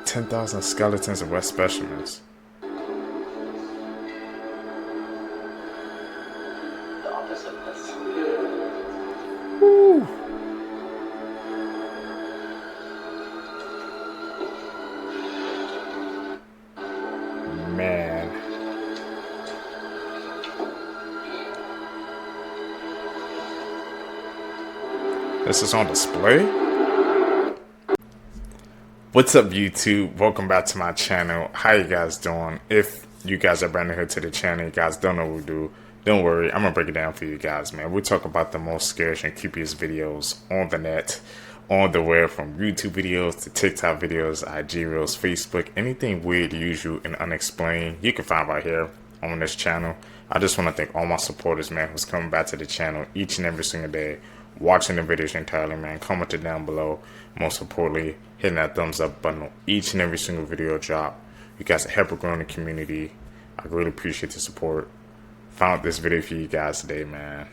10,000 skeletons and wet specimens. Woo. Man. This is on display? What's up, YouTube? Welcome back to my channel. How you guys doing? If you guys are brand new here to the channel, you guys don't know what we do, don't worry, I'm gonna break it down for you guys, man. We talk about the most scariest and creepiest videos on the net, on the web, from YouTube videos to TikTok videos, IG reels, Facebook, anything weird, usual, and unexplained, you can find right here on this channel. I just want to thank all my supporters, man, who's coming back to the channel each and every single day, watching the videos entirely, man, commenting down below, most importantly, hitting that thumbs up button on each and every single video drop. You guys are helping grow in the community. I really appreciate the support. Found this video for you guys today, man.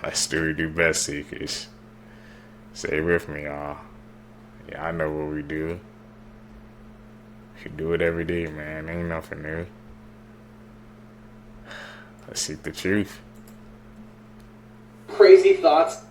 Let's do best, seekers. Stay with me, y'all. Yeah, I know what we do. We do it every day, man. Ain't nothing new. Let's seek the truth. Crazy thoughts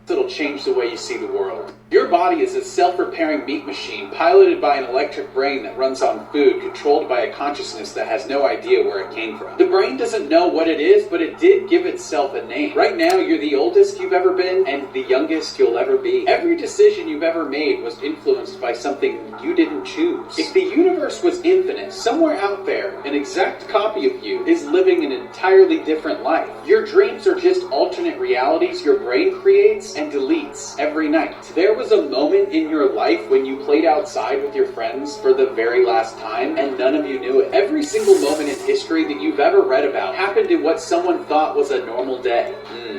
that'll change the way you see the world. Your body is a self-repairing meat machine piloted by an electric brain that runs on food, controlled by a consciousness that has no idea where it came from. The brain doesn't know what it is, but it did give itself a name. Right now, you're the oldest you've ever been and the youngest you'll ever be. Every decision you've ever made was influenced by something you didn't choose. If the universe was infinite, somewhere out there, an exact copy of you is living an entirely different life. Your dreams are just alternate realities your brain creates and deletes every night. There was a moment in your life when you played outside with your friends for the very last time and none of you knew it. Every single moment in history that you've ever read about happened in what someone thought was a normal day.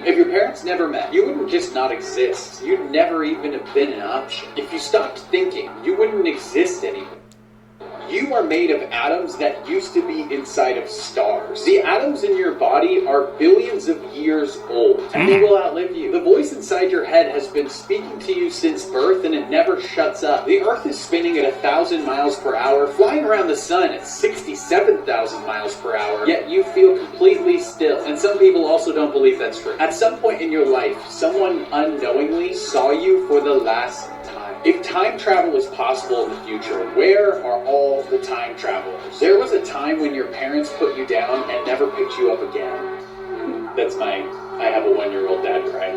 If your parents never met, you wouldn't just not exist. You'd never even have been an option. If you stopped thinking, you wouldn't exist anymore. You are made of atoms that used to be inside of stars. The atoms in your body are billions of years old, and they will outlive you. The voice inside your head has been speaking to you since birth, and it never shuts up. The Earth is spinning at 1,000 miles per hour, flying around the sun at 67,000 miles per hour, yet you feel completely still. And some people also don't believe that's true. At some point in your life, someone unknowingly saw you for the last time. If time travel is possible in the future, where are all the time travelers? There was a time when your parents put you down and never picked you up again. That's I have a 1-year-old dad cry.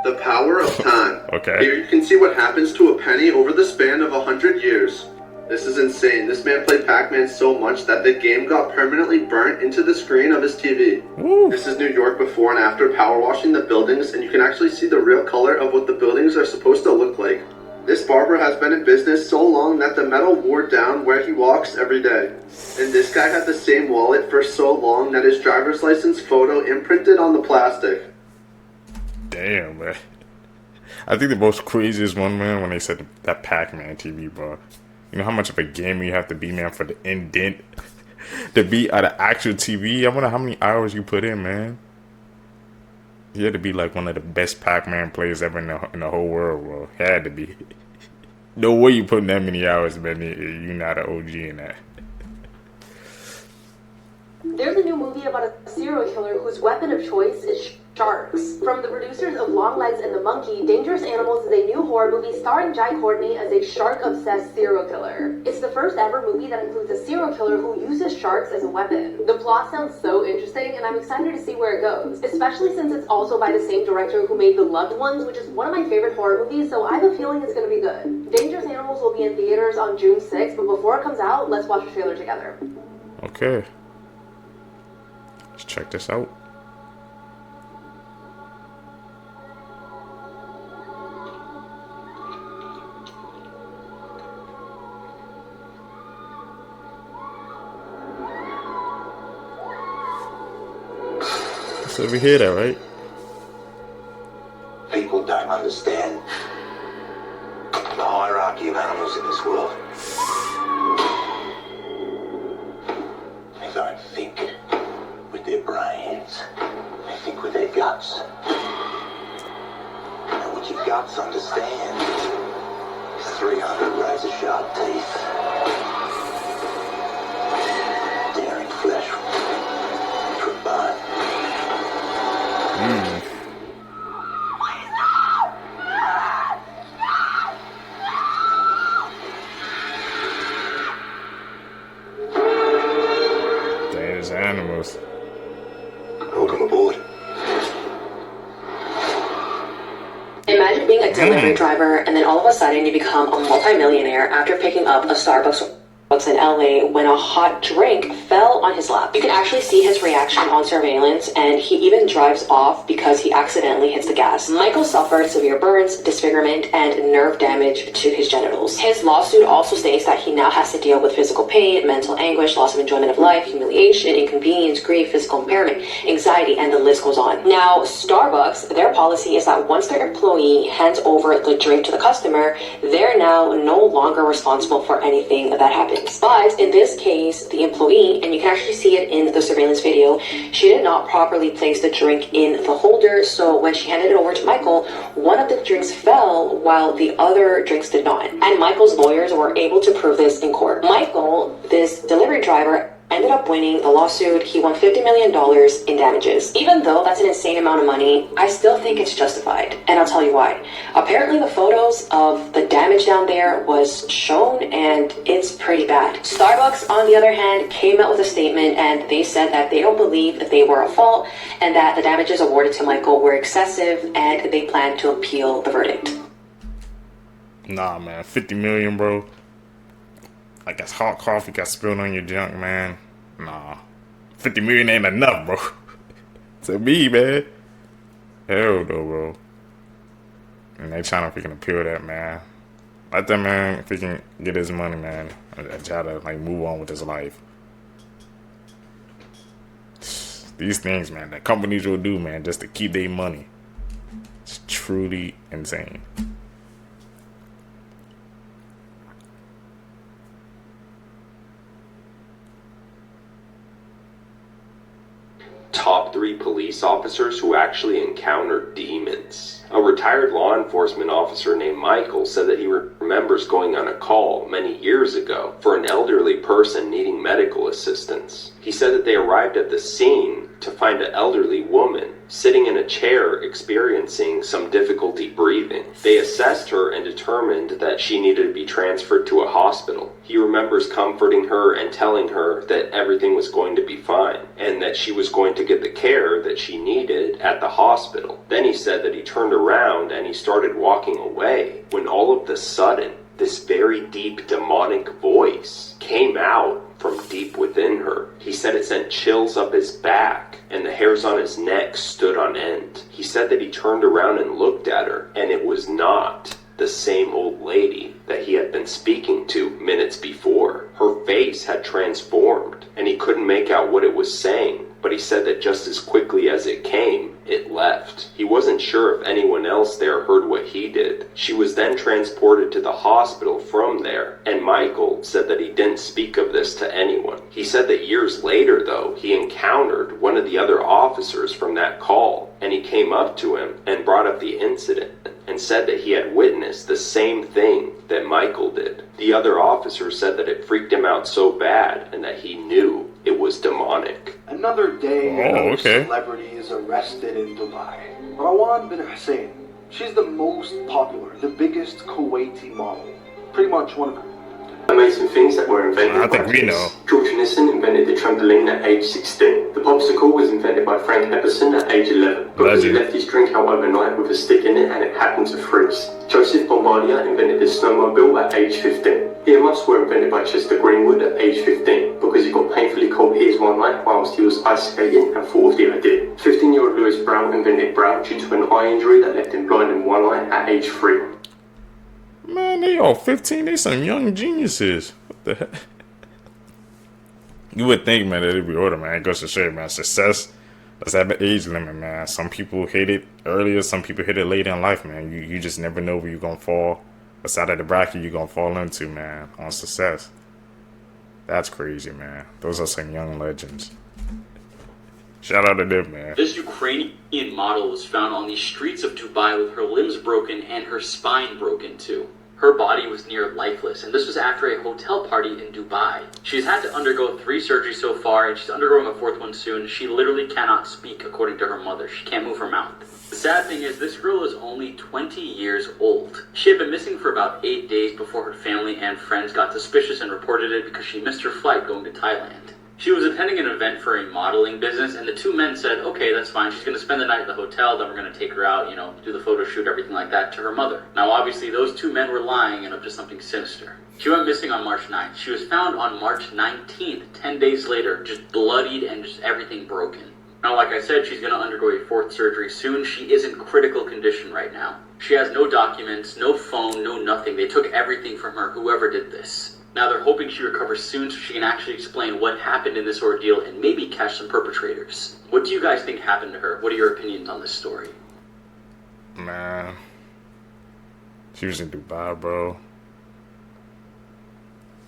The power of time. Okay. Here you can see what happens to a penny over the span of 100 years. This is insane. This man played Pac-Man so much that the game got permanently burnt into the screen of his TV. Ooh. This is New York before and after power washing the buildings, and you can actually see the real color of what the buildings are supposed to look like. This barber has been in business so long that the metal wore down where he walks every day. And this guy had the same wallet for so long that his driver's license photo imprinted on the plastic. Damn, man. I think the most craziest one, man, when they said that Pac-Man TV, bro. You know how much of a gamer you have to be, man, for the indent to be at an actual TV? I wonder how many hours you put in, man. You had to be like one of the best Pac-Man players ever in the whole world, bro. Had to be. No way you putting that many hours, man. You're not an OG in that. There's a new movie about a serial killer whose weapon of choice is sharks. From the producers of Longlegs and the Monkey, Dangerous Animals is a new horror movie starring Jai Courtney as a shark-obsessed serial killer. It's the first ever movie that includes a serial killer who uses sharks as a weapon. The plot sounds so interesting, and I'm excited to see where it goes, especially since it's also by the same director who made The Loved Ones, which is one of my favorite horror movies, so I have a feeling it's gonna be good. Dangerous Animals will be in theaters on June 6th, but before it comes out, let's watch the trailer together. Okay. Let's check this out. So we hear that, right? People don't understand the hierarchy of animals in this world. They don't think with their brains. They think with their guts. And what your guts understand 300 razor sharp teeth. Tearing flesh from bone. There's animals. Welcome aboard. Imagine being a delivery driver and then all of a sudden you become a multimillionaire after picking up a Starbucks in LA when a hot drink fell on his lap. You can actually see his reaction on surveillance, and he even drives off because he accidentally hits the gas. Michael suffered severe burns, disfigurement, and nerve damage to his genitals. His lawsuit also states that he now has to deal with physical pain, mental anguish, loss of enjoyment of life, humiliation, inconvenience, grief, physical impairment, anxiety, and the list goes on. Now, Starbucks, their policy is that once their employee hands over the drink to the customer, they're now no longer responsible for anything that happens. But in this case, the employee, and you can actually see it in the surveillance video, she did not properly place the drink in the holder, so when she handed it over to Michael, one of the drinks fell while the other drinks did not. And Michael's lawyers were able to prove this in court. Michael, this delivery driver, ended up winning the lawsuit. He won $50 million in damages. Even though that's an insane amount of money, I still think it's justified. And I'll tell you why. Apparently the photos of the damage down there was shown and it's pretty bad. Starbucks, on the other hand, came out with a statement and they said that they don't believe that they were at fault and that the damages awarded to Michael were excessive and they plan to appeal the verdict. Nah, man, 50 million, bro. Like that's hot coffee got spilled on your junk, man. Nah, 50 million ain't enough, bro. To me, man. Hell no, bro. And they trying to freaking appeal that, man. Let that man freaking get his money, man. And try to like move on with his life. These things, man, that companies will do, man, just to keep their money. It's truly insane. Top 3 police officers who actually encountered demons. A retired law enforcement officer named Michael said that he remembers going on a call many years ago for an elderly person needing medical assistance. He said that they arrived at the scene to find an elderly woman sitting in a chair experiencing some difficulty breathing. They assessed her and determined that she needed to be transferred to a hospital. He remembers comforting her and telling her that everything was going to be fine and that she was going to get the care that she needed at the hospital. Then he said that he turned around and he started walking away when all of a sudden this very deep demonic voice came out from deep within her. He said it sent chills up his back and the hairs on his neck stood on end. He said that he turned around and looked at her and it was not the same old lady that he had been speaking to minutes before. Her face had transformed and he couldn't make out what it was saying, but he said that just as quickly as it came, it left. He wasn't sure if anyone else there heard what he did. She was then transported to the hospital from there, and Michael said that he didn't speak of this to anyone. He said that years later, though, he encountered one of the other officers from that call, and he came up to him and brought up the incident and said that he had witnessed the same thing that Michael did. The other officer said that it freaked him out so bad and that he knew it was demonic. Another day, another celebrity is arrested in Dubai. Rawan bin Hussein. She's the most popular, the biggest Kuwaiti model. Pretty much one of them. Amazing things that were invented. I think we know. George Nissen invented the trampoline at age 16. The popsicle was invented by Frank Epperson at age 11 because he left his drink out overnight with a stick in it and it happened to freeze. Joseph Bombardier invented the snowmobile at age 15. Earmuffs were invented by Chester Greenwood at age 15 because he got painfully cold ears one night whilst he was ice skating and thought of the idea. 15-year-old Lewis Brown invented brow due to an eye injury that left him blind in one eye at age 3. Man, they all 15. They some young geniuses. What the heck? You would think, man, that it'd be older, man. It goes to show, man. Success does have an age limit, man. Some people hit it earlier. Some people hit it later in life, man. You just never know where you're going to fall. What side of the bracket you're going to fall into, man, on success. That's crazy, man. Those are some young legends. Shout out to them, man. This Ukrainian model was found on the streets of Dubai with her limbs broken and her spine broken too. Her body was near lifeless, and this was after a hotel party in Dubai. She's had to undergo 3 surgeries so far, and she's undergoing a 4th one soon. She literally cannot speak, according to her mother. She can't move her mouth. The sad thing is, this girl is only 20 years old. She had been missing for about 8 days before her family and friends got suspicious and reported it because she missed her flight going to Thailand. She was attending an event for a modeling business, and the 2 men said, okay, that's fine, she's going to spend the night at the hotel, then we're going to take her out, do the photo shoot, everything like that, to her mother. Now, obviously, those 2 men were lying and up to something sinister. She went missing on March 9th. She was found on March 19th, 10 days later, just bloodied and just everything broken. Now, like I said, she's going to undergo a 4th surgery soon. She is in critical condition right now. She has no documents, no phone, no nothing. They took everything from her, whoever did this. Now they're hoping she recovers soon so she can actually explain what happened in this ordeal and maybe catch some perpetrators. What do you guys think happened to her? What are your opinions on this story? Man, she was in Dubai, bro.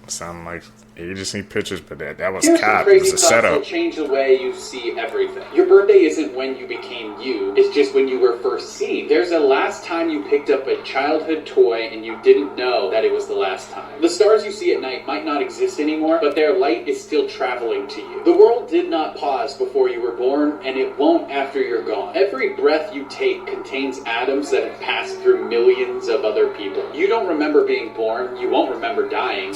Sound like you just seen pictures, but that was cap. It was a setup. Will change the way you see everything. Your birthday isn't when you became you. It's just when you were first seen. There's a last time you picked up a childhood toy and you didn't know that it was the last time. The stars you see at night might not exist anymore, but their light is still traveling to you. The world did not pause before you were born, and it won't after you're gone. Every breath you take contains atoms that have passed through millions of other people. You don't remember being born. You won't remember dying.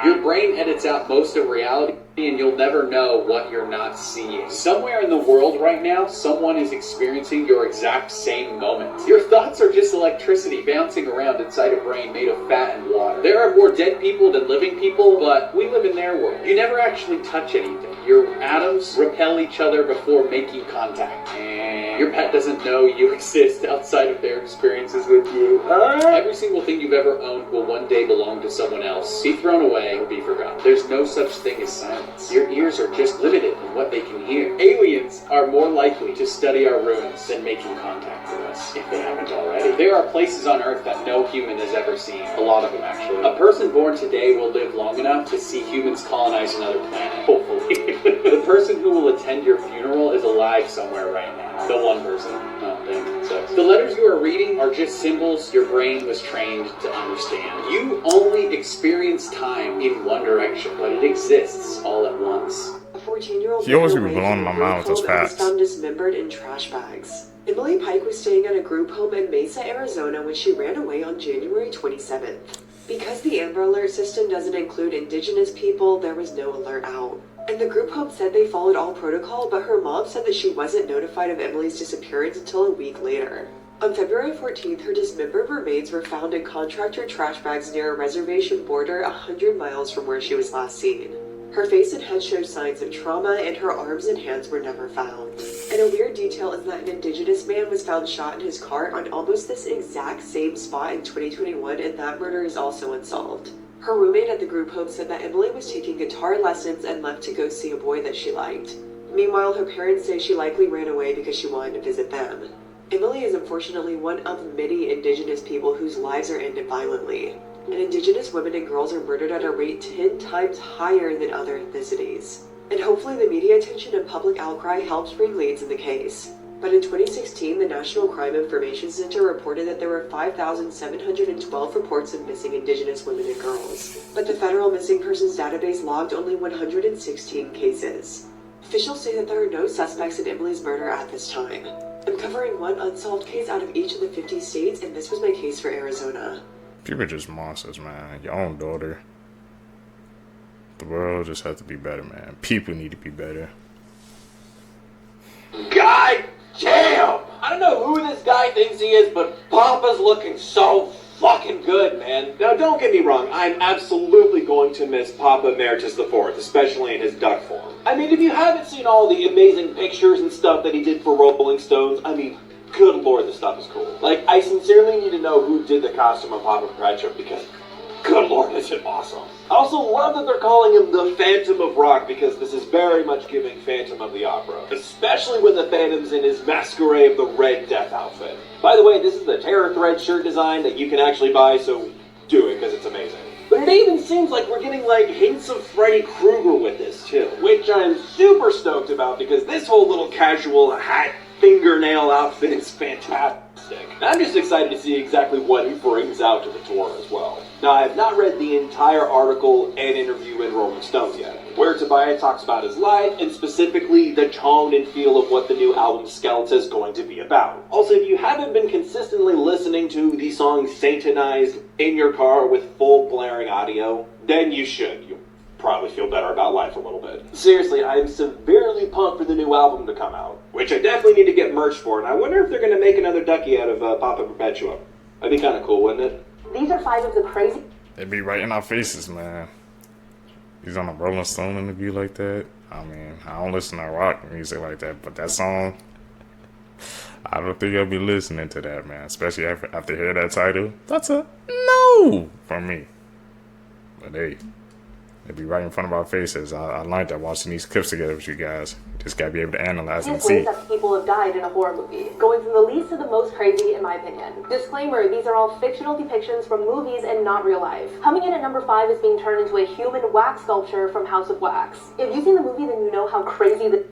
Your brain edits out most of reality, and you'll never know what you're not seeing. Somewhere in the world right now, someone is experiencing your exact same moment. Your thoughts are just electricity bouncing around inside a brain made of fat and water. There are more dead people than living people, but we live in their world. You never actually touch anything. Your atoms repel each other before making contact. And your pet doesn't know you exist outside of their experiences with you. Every single thing you've ever owned will one day belong to someone else, be thrown away, or be forgotten. There's no such thing as silence. Your ears are just limited in what they can hear. Aliens are more likely to study our ruins than making contact with us, if they haven't already. There are places on Earth that no human has ever seen. A lot of them, actually. A person born today will live long enough to see humans colonize another planet, hopefully. The person who will attend your funeral is alive somewhere right now. The one person. Oh, damn. Sucks. The letters you are reading are just symbols your brain was trained to understand. You only experience time in one direction, but it exists all at once. A 14-year-old he always be blowing my mind with those facts. Was found dismembered in trash bags. Emily Pike was staying at a group home in Mesa, Arizona when she ran away on January 27th. Because the Amber Alert system doesn't include indigenous people, there was no alert out. And the group home said they followed all protocol, but her mom said that she wasn't notified of Emily's disappearance until a week later. On February 14th, her dismembered remains were found in contractor trash bags near a reservation border 100 miles from where she was last seen. Her face and head showed signs of trauma, and her arms and hands were never found. And a weird detail is that an indigenous man was found shot in his car on almost this exact same spot in 2021, and that murder is also unsolved. Her roommate at the group home said that Emily was taking guitar lessons and left to go see a boy that she liked. Meanwhile, her parents say she likely ran away because she wanted to visit them. Emily is unfortunately one of many indigenous people whose lives are ended violently. And indigenous women and girls are murdered at a rate 10 times higher than other ethnicities. And hopefully the media attention and public outcry helps bring leads in the case. But in 2016, the National Crime Information Center reported that there were 5,712 reports of missing indigenous women and girls. But the Federal Missing Persons Database logged only 116 cases. Officials say that there are no suspects in Emily's murder at this time. I'm covering one unsolved case out of each of the 50 states, and this was my case for Arizona. People are just monsters, man. Your own daughter. The world just has to be better, man. People need to be better. God damn! I don't know who this guy thinks he is, but Papa's looking so fucking good, man. Now, don't get me wrong. I'm absolutely going to miss Papa Emeritus IV, especially in his duck form. I mean, if you haven't seen all the amazing pictures and stuff that he did for Rolling Stones, I mean, good lord, this stuff is cool. Like, I sincerely need to know who did the costume of Papa Cratchit, because good lord, is it awesome. I also love that they're calling him the Phantom of Rock, because this is very much giving Phantom of the Opera. Especially when the Phantom's in his Masquerade of the Red Death outfit. By the way, this is the Terror Thread shirt design that you can actually buy, so do it, because it's amazing. But it even seems like we're getting, like, hints of Freddy Krueger with this, too. Which I'm super stoked about, because this whole little casual hat fingernail outfit is fantastic. stick. And I'm just excited to see exactly what he brings out to the tour as well. Now, I have not read the entire article and interview in Rolling Stone yet. Where to Buy It talks about his life, and specifically the tone and feel of what the new album Skeleton is going to be about. Also, if you haven't been consistently listening to the song Satanized in your car with full blaring audio, then you should. You'll probably feel better about life a little bit. Seriously, I am severely pumped for the new album to come out, which I definitely need to get merch for, and I wonder if they're going to make another ducky out of Papa Perpetua. That'd be kind of cool, wouldn't it? These are 5 of the crazy... They be right in our faces, man. He's on a Rolling Stone interview like that. I mean, I don't listen to rock music like that, but that song, I don't think I'll be listening to that, man. Especially after hearing that title. That's a no from me. But hey, they be right in front of our faces. I like that watching these clips together with you guys. Just gotta be able to analyze and see. ways that people have died in a horror movie, going from the least to the most crazy, in my opinion. Disclaimer, these are all fictional depictions from movies and not real life. Coming in at number 5 is being turned into a human wax sculpture from House of Wax. If you've seen the movie, then you know how crazy the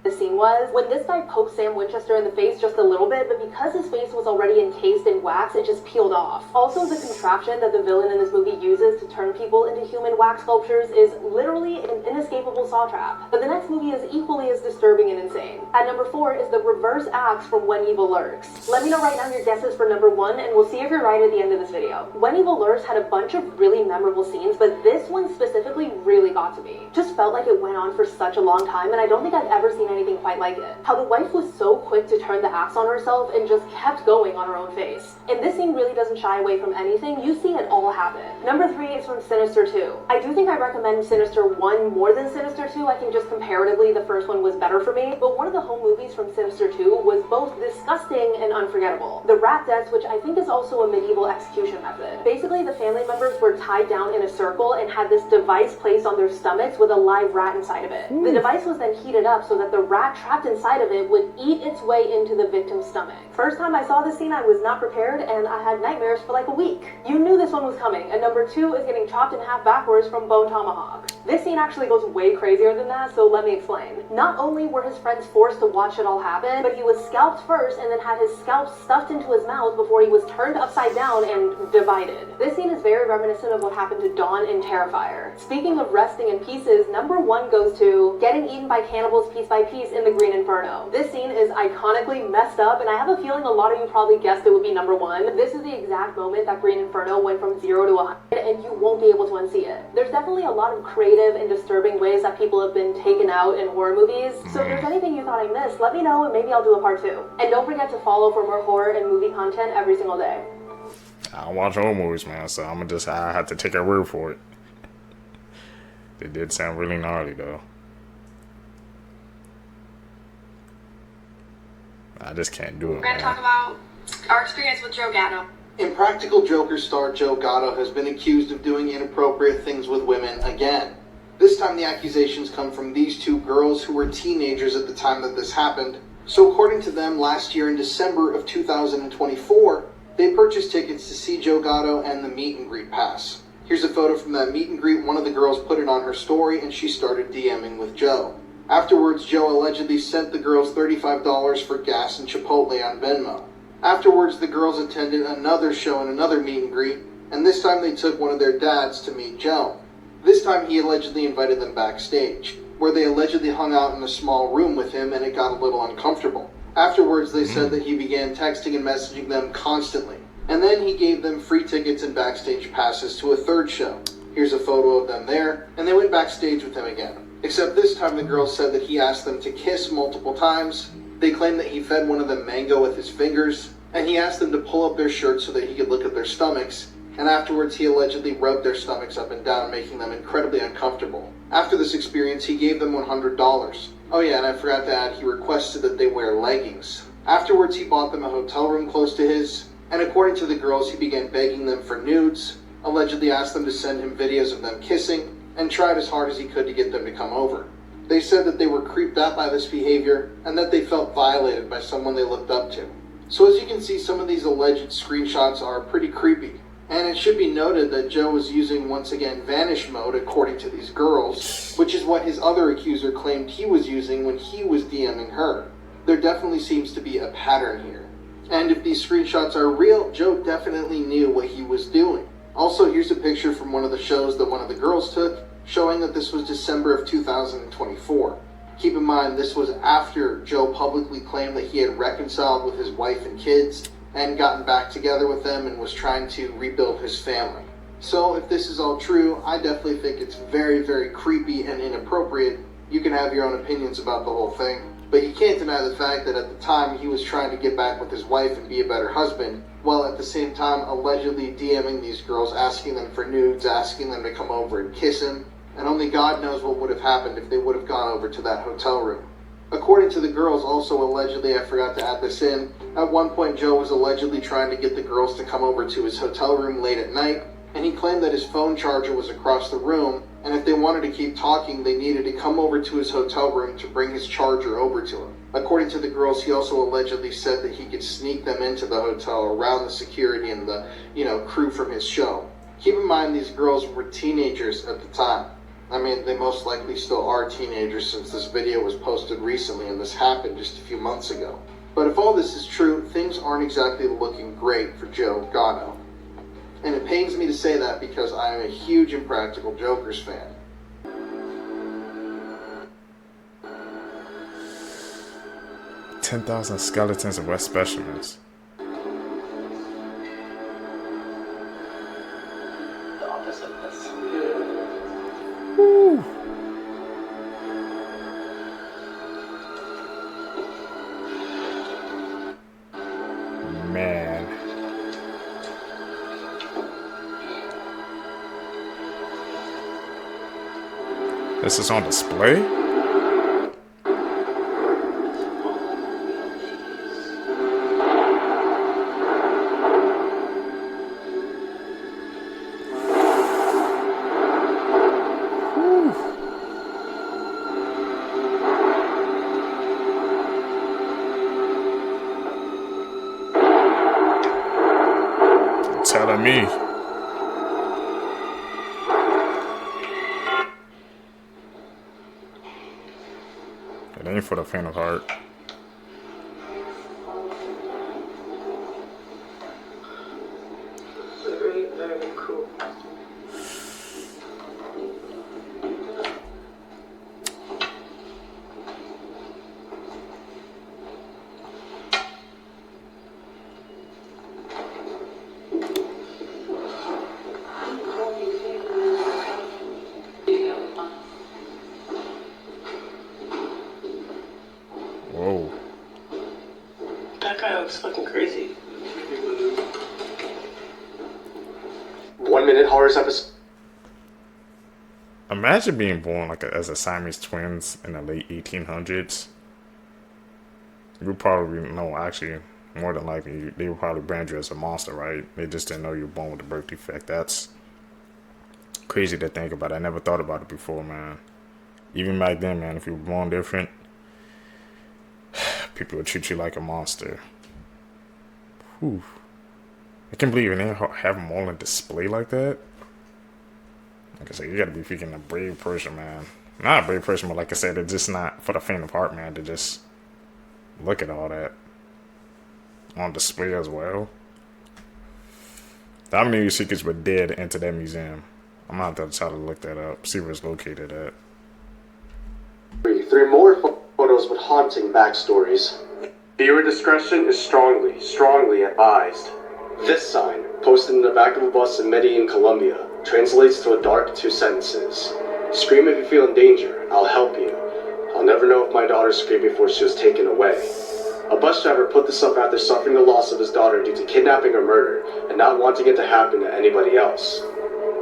scene was when this guy poked Sam Winchester in the face just a little bit, but because his face was already encased in wax, it just peeled off. Also, the contraption that the villain in this movie uses to turn people into human wax sculptures is literally an inescapable saw trap. But the next movie is equally as disturbing and insane. At number 4 is the reverse axe from When Evil Lurks. Let me know right now your guesses for number 1, and we'll see if you're right at the end of this video. When Evil Lurks had a bunch of really memorable scenes, but this one specifically really got to me. Just felt like it went on for such a long time, and I don't think I've ever seen anything quite like it. How the wife was so quick to turn the axe on herself and just kept going on her own face. And this scene really doesn't shy away from anything. You see it all happen. Number 3 is from Sinister 2. I do think I recommend Sinister 1 more than Sinister 2. I think just comparatively the first one was better for me. But one of the home movies from Sinister 2 was both disgusting and unforgettable. The rat deaths, which I think is also a medieval execution method. Basically, the family members were tied down in a circle and had this device placed on their stomachs with a live rat inside of it. The device was then heated up so that the rat trapped inside of it would eat its way into the victim's stomach. First time I saw this scene, I was not prepared and I had nightmares for like a week. You knew this one was coming, and number 2 is getting chopped in half backwards from Bone Tomahawk. This scene actually goes way crazier than that, so let me explain. Not only were his friends forced to watch it all happen, but he was scalped first and then had his scalp stuffed into his mouth before he was turned upside down and divided. This scene is very reminiscent of what happened to Dawn in Terrifier. Speaking of resting in pieces, number 1 goes to getting eaten by cannibals piece by piece in the Green Inferno. This scene is iconically messed up, and I have a feeling a lot of you probably guessed it would be number 1. This is the exact moment that Green Inferno went from 0 to 100, and you won't be able to unsee it. There's definitely a lot of creative and disturbing ways that people have been taken out in horror movies, so if there's anything you thought I missed, let me know and maybe I'll do a part 2. And don't forget to follow for more horror and movie content every single day. I don't watch horror movies, man, so I have to take our word for it. They did sound really gnarly, though. I just can't do it. We're going to talk about our experience with Joe Gatto. Impractical Joker star Joe Gatto has been accused of doing inappropriate things with women again. This time the accusations come from these 2 girls who were teenagers at the time that this happened. So according to them, last year in December of 2024, they purchased tickets to see Joe Gatto and the meet and greet pass. Here's a photo from that meet and greet. One of the girls put it on her story and she started DMing with Joe. Afterwards, Joe allegedly sent the girls $35 for gas and Chipotle on Venmo. Afterwards, the girls attended another show and another meet and greet, and this time they took one of their dads to meet Joe. This time he allegedly invited them backstage, where they allegedly hung out in a small room with him and it got a little uncomfortable. Afterwards, they said that he began texting and messaging them constantly, and then he gave them free tickets and backstage passes to a third show. Here's a photo of them there, and they went backstage with him again. Except this time the girls said that he asked them to kiss multiple times. They claimed that he fed one of them mango with his fingers, and he asked them to pull up their shirts so that he could look at their stomachs, and afterwards he allegedly rubbed their stomachs up and down, making them incredibly uncomfortable. After this experience, he gave them $100. Oh yeah, and I forgot to add, he requested that they wear leggings. Afterwards, he bought them a hotel room close to his, and according to the girls, he began begging them for nudes, allegedly asked them to send him videos of them kissing, and tried as hard as he could to get them to come over. They said that they were creeped out by this behavior, and that they felt violated by someone they looked up to. So as you can see, some of these alleged screenshots are pretty creepy. And it should be noted that Joe was using, once again, vanish mode according to these girls, which is what his other accuser claimed he was using when he was DMing her. There definitely seems to be a pattern here. And if these screenshots are real, Joe definitely knew what he was doing. Also, here's a picture from one of the shows that one of the girls took, showing that this was December of 2024. Keep in mind, this was after Joe publicly claimed that he had reconciled with his wife and kids and gotten back together with them and was trying to rebuild his family. So if this is all true, I definitely think it's very, very creepy and inappropriate. You can have your own opinions about the whole thing, but you can't deny the fact that at the time he was trying to get back with his wife and be a better husband, while at the same time allegedly DMing these girls, asking them for nudes, asking them to come over and kiss him, and only God knows what would have happened if they would have gone over to that hotel room. According to the girls, also allegedly, I forgot to add this in, at one point Joe was allegedly trying to get the girls to come over to his hotel room late at night, and he claimed that his phone charger was across the room, and if they wanted to keep talking, they needed to come over to his hotel room to bring his charger over to him. According to the girls, he also allegedly said that he could sneak them into the hotel around the security and the, crew from his show. Keep in mind, these girls were teenagers at the time. I mean, they most likely still are teenagers since this video was posted recently and this happened just a few months ago. But if all this is true, things aren't exactly looking great for Joe Gatto. And it pains me to say that because I am a huge Impractical Jokers fan. $10,000 skeletons and wet specimens. Woo. Man. This is on display? Telling me. It ain't for the faint of heart. Very, very cool. Whoa. That guy looks fucking crazy. 1 minute horrors episode. Imagine being born as a Siamese twins in the late 1800s. You would probably actually, more than likely, they would probably brand you as a monster, right? They just didn't know you were born with a birth defect. That's crazy to think about. I never thought about it before, man. Even back then, man, if you were born different, people would treat you like a monster. Whew. I can't believe they have them all on display like that. Like I said, you gotta be freaking a brave person, man. Not a brave person, but like I said, they're just not for the faint of heart, man, to just look at all that on display as well. How many of your secrets were dead into that museum? I'm gonna have to try to look that up, see where it's located at. Three more photos with haunting backstories. Viewer discretion is strongly advised. This sign, posted in the back of a bus in Medellin, Colombia, translates to a dark 2 sentences. Scream if you feel in danger, I'll help you. I'll never know if my daughter screamed before she was taken away. A bus driver put this up after suffering the loss of his daughter due to kidnapping or murder, and not wanting it to happen to anybody else.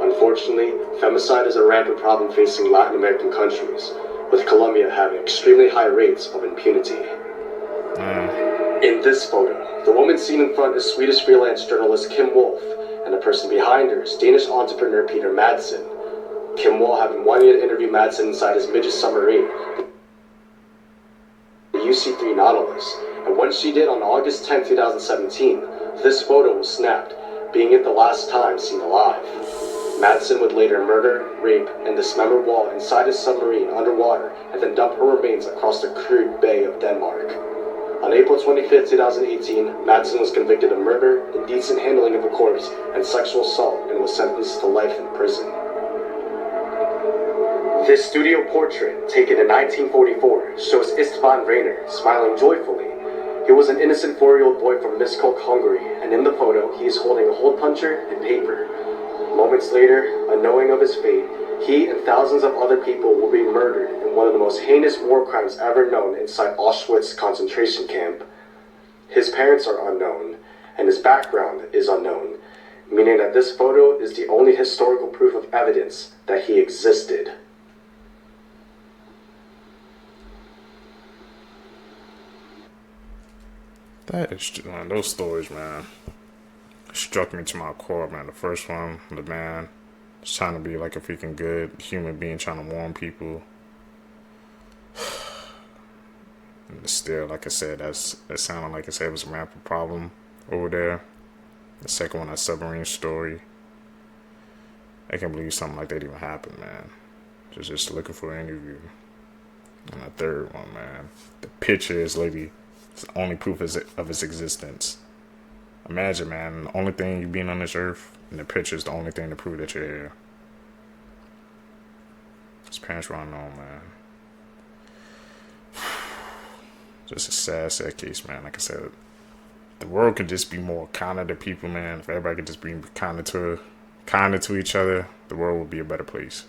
Unfortunately, femicide is a rampant problem facing Latin American countries, with Colombia having extremely high rates of impunity. In this photo, the woman seen in front is Swedish freelance journalist Kim Wolf, and the person behind her is Danish entrepreneur Peter Madsen. Kim Wolf had been wanting to interview Madsen inside his midget submarine, the UC-3 Nautilus, and when she did on August 10, 2017, this photo was snapped, being it the last time seen alive. Madsen would later murder, rape, and dismember Wall inside his submarine underwater and then dump her remains across the crude Bay of Denmark. On April 25, 2018, Madsen was convicted of murder, indecent handling of a corpse, and sexual assault and was sentenced to life in prison. This studio portrait, taken in 1944, shows Istvan Rainer smiling joyfully. He was an innocent 4-year-old boy from Miskolc, Hungary, and in the photo, he is holding a hole puncher and paper. Moments later, unknowing of his fate, he and thousands of other people will be murdered in one of the most heinous war crimes ever known inside Auschwitz concentration camp. His parents are unknown, and his background is unknown, meaning that this photo is the only historical proof of evidence that he existed. That is, man, those stories, man, struck me to my core, man. The first one, the man was trying to be like a freaking good human being, trying to warn people. And still, like I said, it sounded like I said it was a rampant problem over there. The second one, that submarine story. I can't believe something like that even happened, man. Just looking for an interview. And the third one, man, the picture is lady. It's the only proof of its existence. Imagine, man, the only thing you being on this earth, and the picture is the only thing to prove that you're here. His parents were unknown, man. Just a sad case, man. Like I said, the world could just be more kinder to people, man. If everybody could just be kinder to each other, the world would be a better place.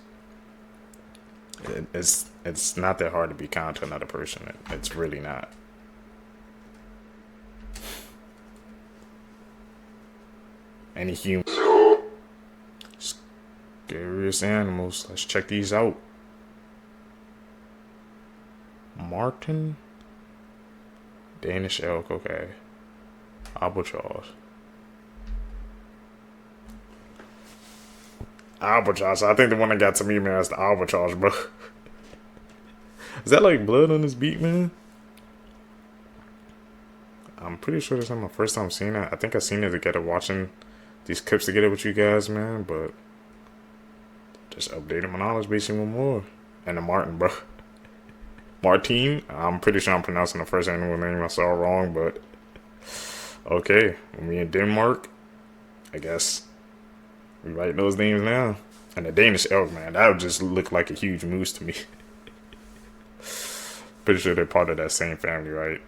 It's not that hard to be kind to another person. It's really not. Any human. Scariest animals. Let's check these out. Martin. Danish elk, okay. Albatross. Albatross. I think the one that got to me, man, is the albatross, bro. Is that like blood on his beak, man? I'm pretty sure this is my first time seeing it. I think I seen it together watching these clips together with you guys, man, but just updating my knowledge base even more. And the Martin, bro. Martin, I'm pretty sure I'm pronouncing the first animal name I saw wrong, but okay. When we in Denmark, I guess we write those names now. And the Danish elk, man, that would just look like a huge moose to me. Pretty sure they're part of that same family, right?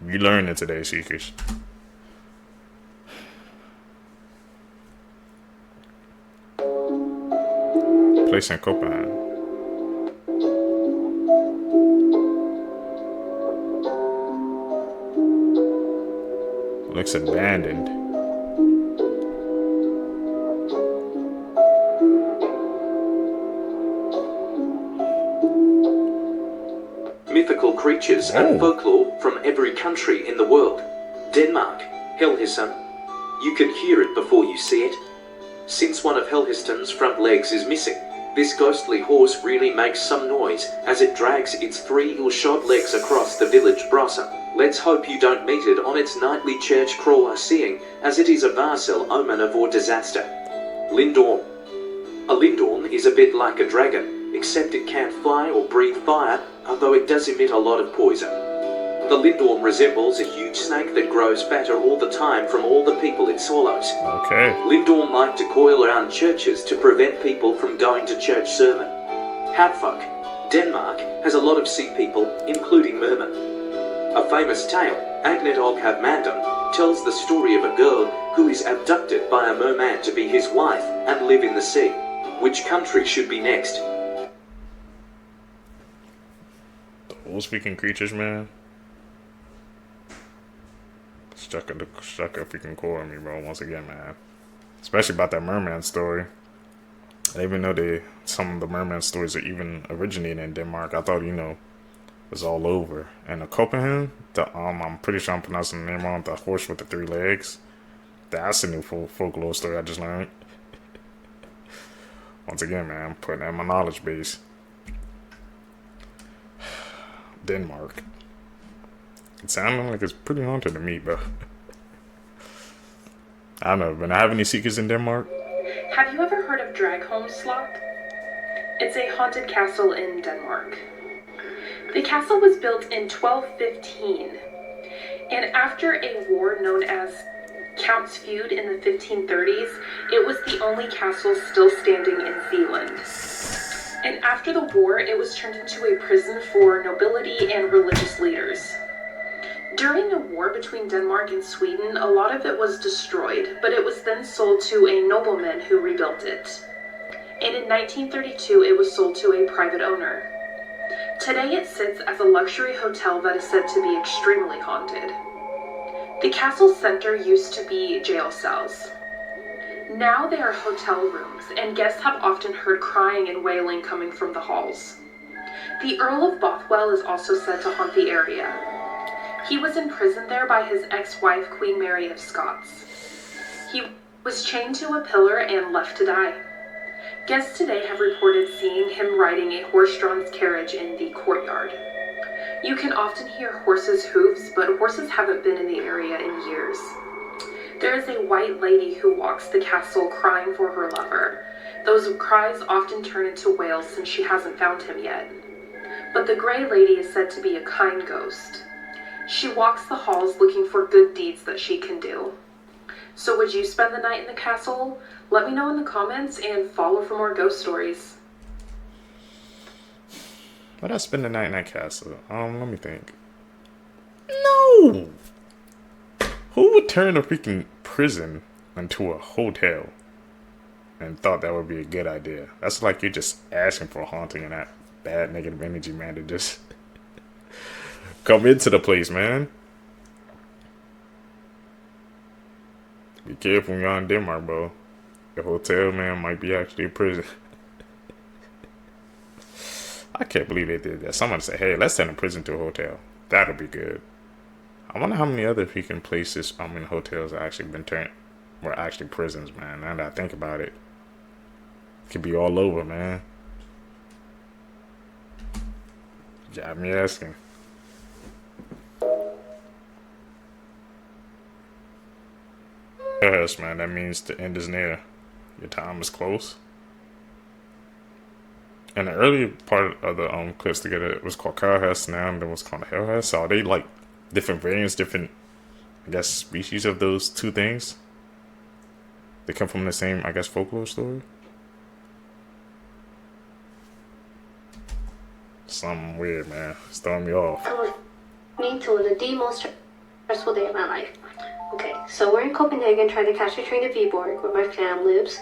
We learned it today, Seekers. Place in Copenhagen. Looks abandoned. Mythical creatures and folklore from every country in the world. Denmark, Helhesten. You can hear it before you see it. Since one of Helhesten's front legs is missing, this ghostly horse really makes some noise as it drags its 3 ill-shod legs across the village Gruesome. Let's hope you don't meet it on its nightly church crawler seeing, as it is a varsel omen of war disaster. Lindorm. A lindorm is a bit like a dragon, except it can't fly or breathe fire, although it does emit a lot of poison. The lindorm resembles a huge snake that grows fatter all the time from all the people it swallows. Okay. Lindorm like to coil around churches to prevent people from going to church sermon. Havfolk. Denmark has a lot of sea people, including mermen. A famous tale, Agnet og Havmanden, tells the story of a girl who is abducted by a merman to be his wife and live in the sea. Which country should be next? Those freaking creatures, man. Struck a freaking core on me, bro, once again, man. Especially about that merman story. I didn't even know some of the merman stories are even originated in Denmark. I thought, it was all over. And the Copenhagen, I'm pretty sure I'm pronouncing the name wrong, the horse with the 3 legs. That's a new folklore story I just learned. Once again, man, I'm putting that in my knowledge base. Denmark. It sounded like it's pretty haunted to me, bro. I don't know, but I have any secrets in Denmark? Have you ever heard of Dragholm Slot? It's a haunted castle in Denmark. The castle was built in 1215, and after a war known as Count's Feud in the 1530s, it was the only castle still standing in Zealand. And after the war, it was turned into a prison for nobility and religious leaders. During a war between Denmark and Sweden, a lot of it was destroyed, but it was then sold to a nobleman who rebuilt it. And in 1932, it was sold to a private owner. Today it sits as a luxury hotel that is said to be extremely haunted. The castle center used to be jail cells. Now they are hotel rooms, and guests have often heard crying and wailing coming from the halls. The Earl of Bothwell is also said to haunt the area. He was imprisoned there by his ex-wife, Queen Mary of Scots. He was chained to a pillar and left to die. Guests today have reported seeing him riding a horse-drawn carriage in the courtyard. You can often hear horses' hooves, but horses haven't been in the area in years. There is a white lady who walks the castle crying for her lover. Those cries often turn into wails since she hasn't found him yet. But the gray lady is said to be a kind ghost. She walks the halls looking for good deeds that she can do. So would you spend the night in the castle? Let me know in the comments and follow for more ghost stories. Would I spend the night in that castle? Let me think. No! Who would turn a freaking prison into a hotel and thought that would be a good idea? That's like you're just asking for a haunting and that bad negative energy, man, to just come into the place, man. Be careful when you're in Denmark, bro. The hotel, man, might be actually a prison. I can't believe they did that. Someone said, hey, let's turn a prison to a hotel. That'll be good. I wonder how many other freaking places, hotels have actually been turned, were actually prisons, man. Now that I think about it. It could be all over, man. Got me asking. Yes, man, that means the end is near. Your time is close. And the earlier part of the clips together, it was called Cowhurst now, and then what's called Hellhurst. So are they like different variants, different, I guess, species of those two things? They come from the same, I guess, folklore story? Something weird, man. It's throwing me off. Me to the most stressful day of my life. Okay, so we're in Copenhagen trying to catch a train to Viborg, where my fam lives.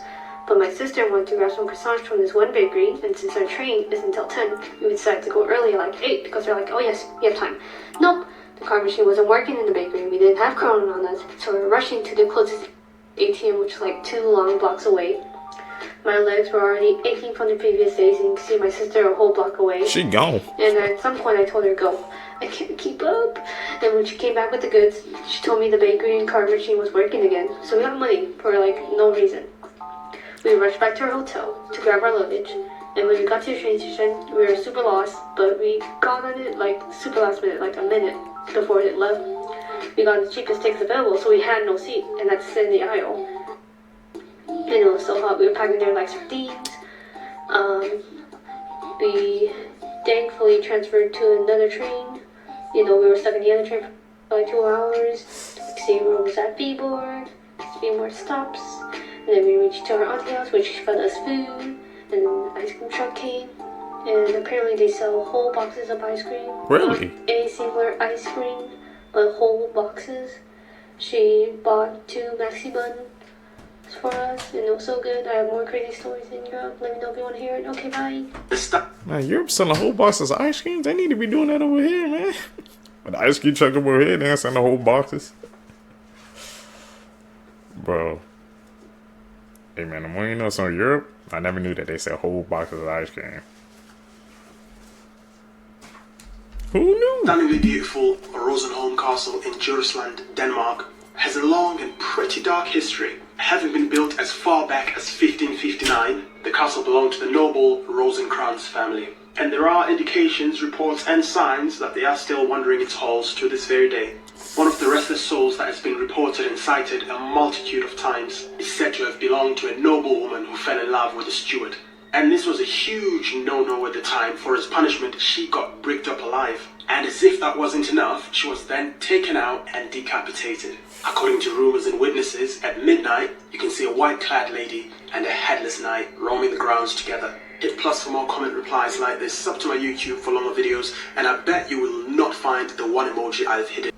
But my sister wanted to grab some croissants from this one bakery, and since our train is until 10, we decided to go early at like 8, because they're like, oh yes, we have time. Nope, the card machine wasn't working in the bakery, we didn't have Cronin on us, so we were rushing to the closest ATM, which was like 2 long blocks away. My legs were already aching from the previous days, and you can see my sister a whole block away. She gone. And at some point I told her, go. I can't keep up. And when she came back with the goods, she told me the bakery and card machine was working again. So we got money for like no reason. We rushed back to our hotel to grab our luggage. And when we got to the train station, we were super lost. But we got on it like super last minute, like a minute before it left. We got the cheapest tickets available, so we had no seat. And had to sit in the aisle. And it was so hot, we were packing there like sardines. We thankfully transferred to another train. You know, we were stuck in the other train for like 2 hours. See rooms at Viborg, a few more stops. And then we reached to our auntie's house, which fed us food. And then the ice cream truck came. And apparently they sell whole boxes of ice cream. Really? Not a singular ice cream, but whole boxes. She bought 2 maxi buns for us, and it was so good. I have more crazy stories in Europe. Let me know if you want to hear it. Okay, bye. Man, Europe selling whole boxes of ice cream? They need to be doing that over here, man. With the ice cream truck over here, they're selling whole boxes. Bro. Hey, man, the more you know it's on Europe, I never knew that they sell whole boxes of ice cream. Who knew? Stunningly beautiful Rosenholm Castle in Djursland, Denmark, has a long and pretty dark history. Having been built as far back as 1559, the castle belonged to the noble Rosenkrantz family. And there are indications, reports and signs that they are still wandering its halls to this very day. One of the restless souls that has been reported and cited a multitude of times is said to have belonged to a noble woman who fell in love with a steward. And this was a huge no-no at the time. For his punishment, she got bricked up alive. And as if that wasn't enough, she was then taken out and decapitated. According to rumors and witnesses, at midnight, you can see a white-clad lady and a headless knight roaming the grounds together. Hit plus for more comment replies like this, sub to my YouTube for longer videos, and I bet you will not find the one emoji I've hidden.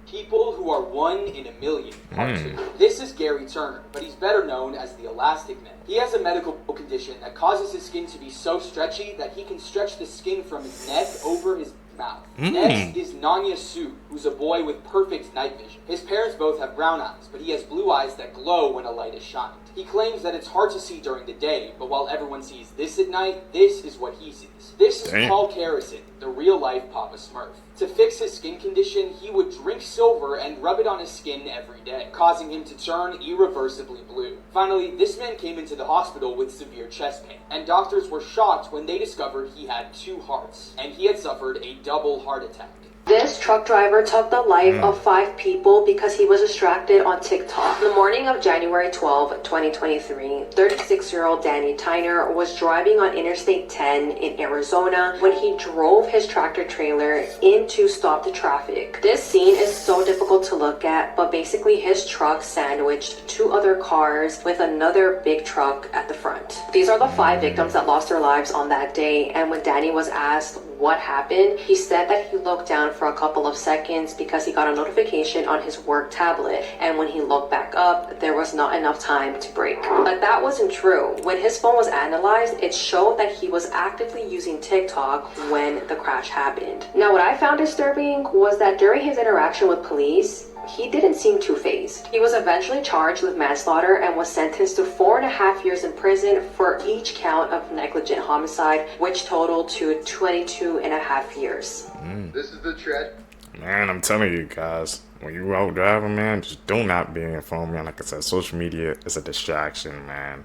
People who are 1 in a million. Part 2. This is Gary Turner, but he's better known as the Elastic Man. He has a medical condition that causes his skin to be so stretchy that he can stretch the skin from his neck over his mouth. Next is Nanya Su, who's a boy with perfect night vision. His parents both have brown eyes, but he has blue eyes that glow when a light is shined. He claims that it's hard to see during the day, but while everyone sees this at night, this is what he sees. This is Paul Carrison, the real-life Papa Smurf. To fix his skin condition, he would drink silver and rub it on his skin every day, causing him to turn irreversibly blue. Finally, this man came into the hospital with severe chest pain, and doctors were shocked when they discovered he had 2 hearts, and he had suffered a double heart attack. This truck driver took the life of 5 people because he was distracted on TikTok. The morning of January 12, 2023, 36-year-old Danny Tyner was driving on Interstate 10 in Arizona when he drove his tractor trailer in to stop the traffic. This scene is so difficult to look at, but basically his truck sandwiched 2 other cars with another big truck at the front. These are the 5 victims that lost their lives on that day, and when Danny was asked what happened, he said that he looked down for a couple of seconds because he got a notification on his work tablet, and when he looked back up, there was not enough time to brake. But that wasn't true. When his phone was analyzed, it showed that he was actively using TikTok when the crash happened. Now, what I found disturbing was that during his interaction with police, he didn't seem too fazed. He was eventually charged with manslaughter and was sentenced to 4.5 years in prison for each count of negligent homicide, which totaled to 22.5 years. This is the track. Man, I'm telling you guys, when you out driving, man, just do not be informed, man. Like I said, social media is a distraction, man.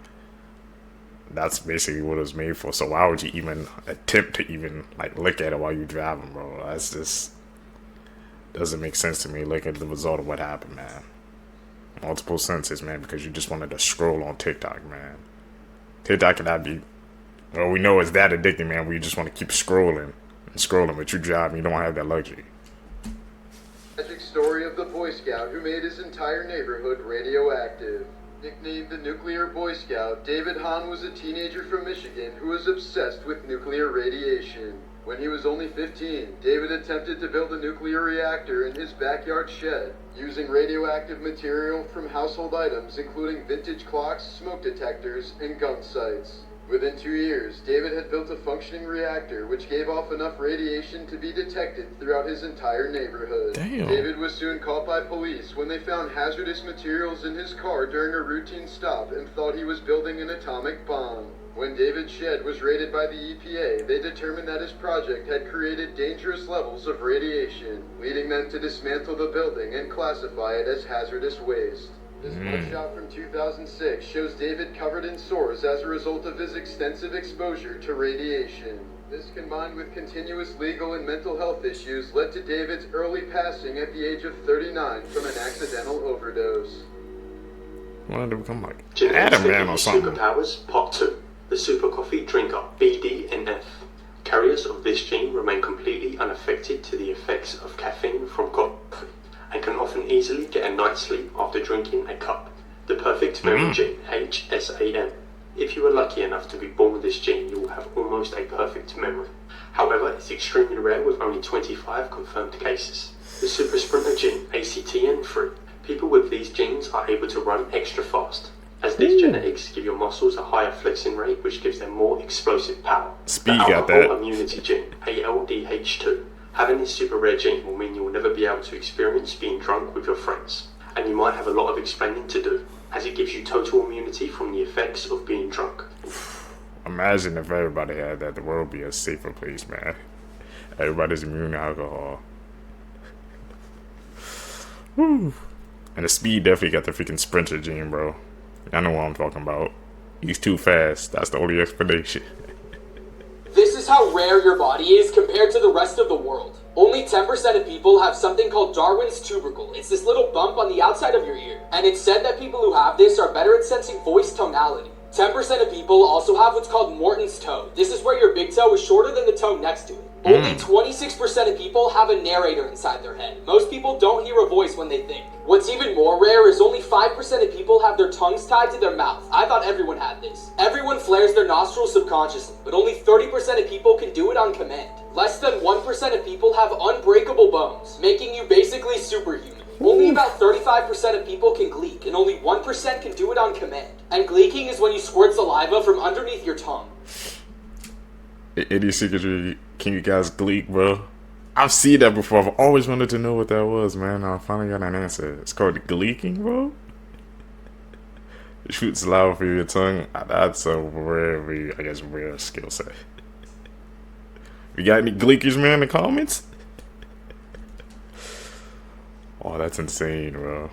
That's basically what it was made for. So why would you even attempt to even like look at it while you're driving, bro? That's just doesn't make sense to me. Look at the result of what happened, man. Multiple senses, man, because you just wanted to scroll on TikTok, man. TikTok cannot be, well, we know it's that addicting, man, where you just want to keep scrolling and scrolling, but you drive and you don't have that luxury. Tragic story of the Boy Scout who made his entire neighborhood radioactive. Nicknamed the Nuclear Boy Scout, David Hahn was a teenager from Michigan who was obsessed with nuclear radiation. When he was only 15, David attempted to build a nuclear reactor in his backyard shed, using radioactive material from household items including vintage clocks, smoke detectors, and gun sights. Within 2 years, David had built a functioning reactor which gave off enough radiation to be detected throughout his entire neighborhood. Damn. David was soon caught by police when they found hazardous materials in his car during a routine stop and thought he was building an atomic bomb. When David's shed was raided by the EPA, they determined that his project had created dangerous levels of radiation, leading them to dismantle the building and classify it as hazardous waste. This mugshot from 2006 shows David covered in sores as a result of his extensive exposure to radiation. This, combined with continuous legal and mental health issues, led to David's early passing at the age of 39 from an accidental overdose. Wanted to become like Genetics Adam Man or something. Superpowers, Part 2. The Super Coffee Drinker, BDNF. Carriers of this gene remain completely unaffected to the effects of caffeine from coffee, and can often easily get a night's sleep after drinking a cup. The perfect memory gene, HSAM. If you are lucky enough to be born with this gene, you will have almost a perfect memory. However, it's extremely rare with only 25 confirmed cases. The Super Sprinter gene, ACTN3. People with these genes are able to run extra fast, as these genetics give your muscles a higher flexing rate, which gives them more explosive power. Speed the got alcohol that. immunity gene, ALDH2. Having this super rare gene will mean you will never be able to experience being drunk with your friends, and you might have a lot of explaining to do, as it gives you total immunity from the effects of being drunk. Imagine if everybody had that, the world would be a safer place, man. Everybody's immune to alcohol. Woo. And the speed definitely got the freaking sprinter gene, bro. I know what I'm talking about. He's too fast. That's the only explanation. This is how rare your body is compared to the rest of the world. Only 10% of people have something called Darwin's tubercle. It's this little bump on the outside of your ear. And it's said that people who have this are better at sensing voice tonality. 10% of people also have what's called Morton's toe. This is where your big toe is shorter than the toe next to it. Only 26% of people have a narrator inside their head. Most people don't hear a voice when they think. What's even more rare is only 5% of people have their tongues tied to their mouth. I thought everyone had this. Everyone flares their nostrils subconsciously, but only 30% of people can do it on command. Less than 1% of people have unbreakable bones, making you basically superhuman. Only about 35% of people can gleek, and only 1% can do it on command. And gleeking is when you squirt saliva from underneath your tongue. Idiosyncrasy, can you guys gleek, bro? I've seen that before. I've always wanted to know what that was, man. I finally got an answer. It's called gleeking, bro. Shoot saliva through your tongue. That's a very, I guess, rare skill set. You got any gleekers, man, in the comments? Oh, that's insane, bro.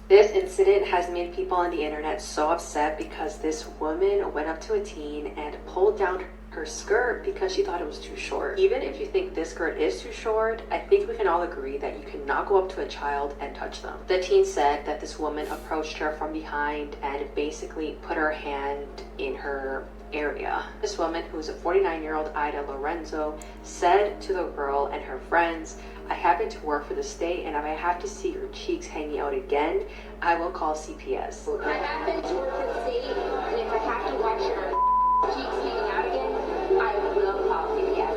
This incident has made people on the internet so upset because this woman went up to a teen and pulled down her skirt because she thought it was too short. Even if you think this skirt is too short, I think we can all agree that you cannot go up to a child and touch them. The teen said that this woman approached her from behind and basically put her hand in her area. This woman, who is a 49-year-old Ida Lorenzo, said to the girl and her friends, "I happen to work for the state, and if I have to see your cheeks hanging out again, I will call CPS." I happen to work for the state, and if I have to watch your cheeks hanging out again, I will call CPS.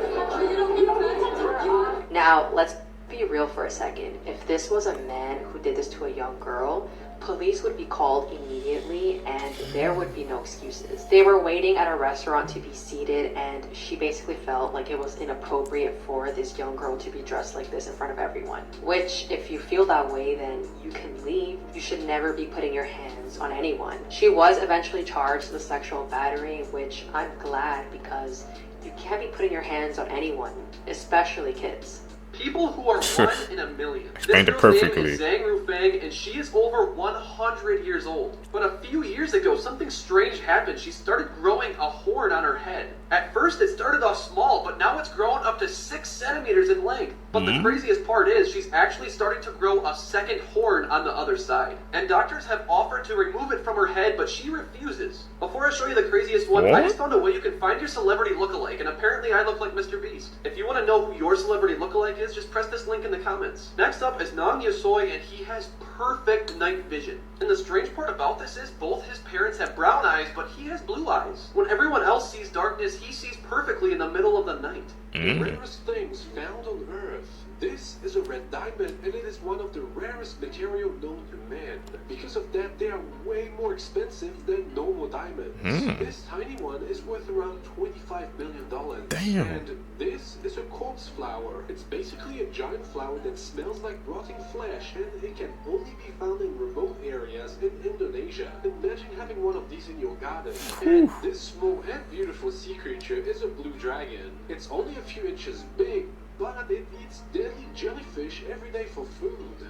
Now, let's be real for a second. If this was a man who did this to a young girl, police would be called immediately and there would be no excuses. They were waiting at a restaurant to be seated and she basically felt like it was inappropriate for this young girl to be dressed like this in front of everyone. Which, if you feel that way, then you can leave. You should never be putting your hands on anyone. She was eventually charged with sexual battery, which I'm glad, because you can't be putting your hands on anyone, especially kids. People who are 1 in a million. Explained it This girl's perfectly. name is Zhang Rufeng, and she is over 100 years old. But a few years ago, something strange happened. She started growing a horn on her head. At first, it started off small, but now it's grown up to 6 centimeters in length. But the craziest part is, she's actually starting to grow a second horn on the other side. And doctors have offered to remove it from her head, but she refuses. Before I show you the craziest one, I just found a way you can find your celebrity lookalike, and apparently I look like Mr. Beast. If you want to know who your celebrity lookalike is, just press this link in the comments. Next up is Nong Yasoi, and he has perfect night vision. And the strange part about this is both his parents have brown eyes, but he has blue eyes. When everyone else sees darkness, he sees perfectly in the middle of the night. The rarest things found on Earth. This is a red diamond, and it is one of the rarest material known to man. Because of that, they are way more expensive than normal diamonds. This tiny one is worth around $25 million. Damn. And this is a corpse flower. It's basically a giant flower that smells like rotting flesh, and it can only be found in remote areas in Indonesia. Imagine having one of these in your garden. And this small and beautiful sea creature is a blue dragon. It's only a few inches big, but it eats deadly jellyfish every day for food.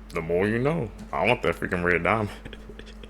The more you know. I want that freaking red diamond.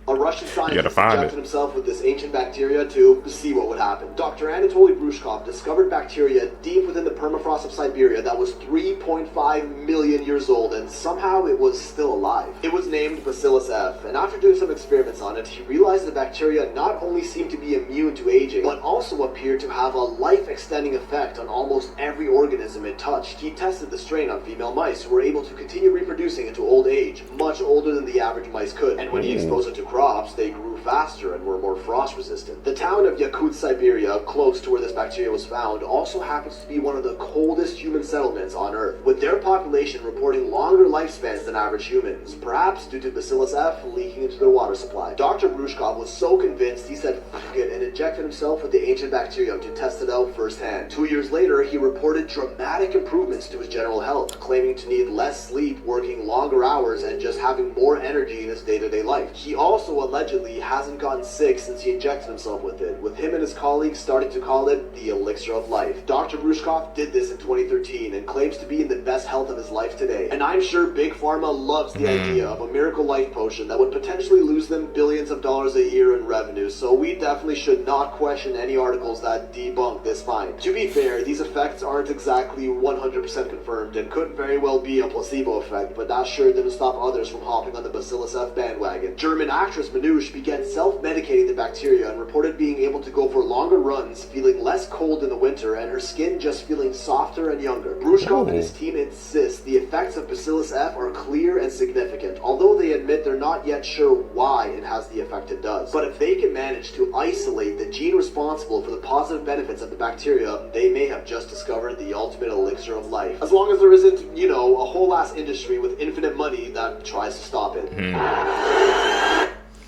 A Russian You gotta scientist find injected it. himself with this ancient bacteria to see what would happen. Dr. Anatoly Brushkov discovered bacteria deep within the permafrost of Siberia that was 3.5 million years old, and somehow it was still alive. It was named Bacillus F, and after doing some experiments on it, he realized the bacteria not only seemed to be immune to aging, but also appeared to have a life-extending effect on almost every organism it touched. He tested the strain on female mice who were able to continue reproducing into old age, much older than the average mice could, and when he exposed it to crops, they grew faster and were more frost resistant. The town of Yakut, Siberia, close to where this bacteria was found, also happens to be one of the coldest human settlements on Earth, with their population reporting longer lifespans than average humans, perhaps due to Bacillus F leaking into their water supply. Dr. Brushkov was so convinced he said fuck it and injected himself with the ancient bacterium to test it out firsthand. 2 years later, he reported dramatic improvements to his general health, claiming to need less sleep, working longer hours, and just having more energy in his day-to-day life. He also also allegedly hasn't gotten sick since he injected himself with it, with him and his colleagues starting to call it the elixir of life. Dr. Rushkoff did this in 2013 and claims to be in the best health of his life today. And I'm sure Big Pharma loves the idea of a miracle life potion that would potentially lose them billions of dollars a year in revenue, so we definitely should not question any articles that debunk this find. To be fair, these effects aren't exactly 100% confirmed and could very well be a placebo effect, but that sure didn't stop others from hopping on the Bacillus F bandwagon. German actress Manouche began self-medicating the bacteria and reported being able to go for longer runs, feeling less cold in the winter, and her skin just feeling softer and younger. Brushkov and his team insist the effects of Bacillus F are clear and significant, although they admit they're not yet sure why it has the effect it does. But if they can manage to isolate the gene responsible for the positive benefits of the bacteria, they may have just discovered the ultimate elixir of life. As long as there isn't, you know, a whole ass industry with infinite money that tries to stop it.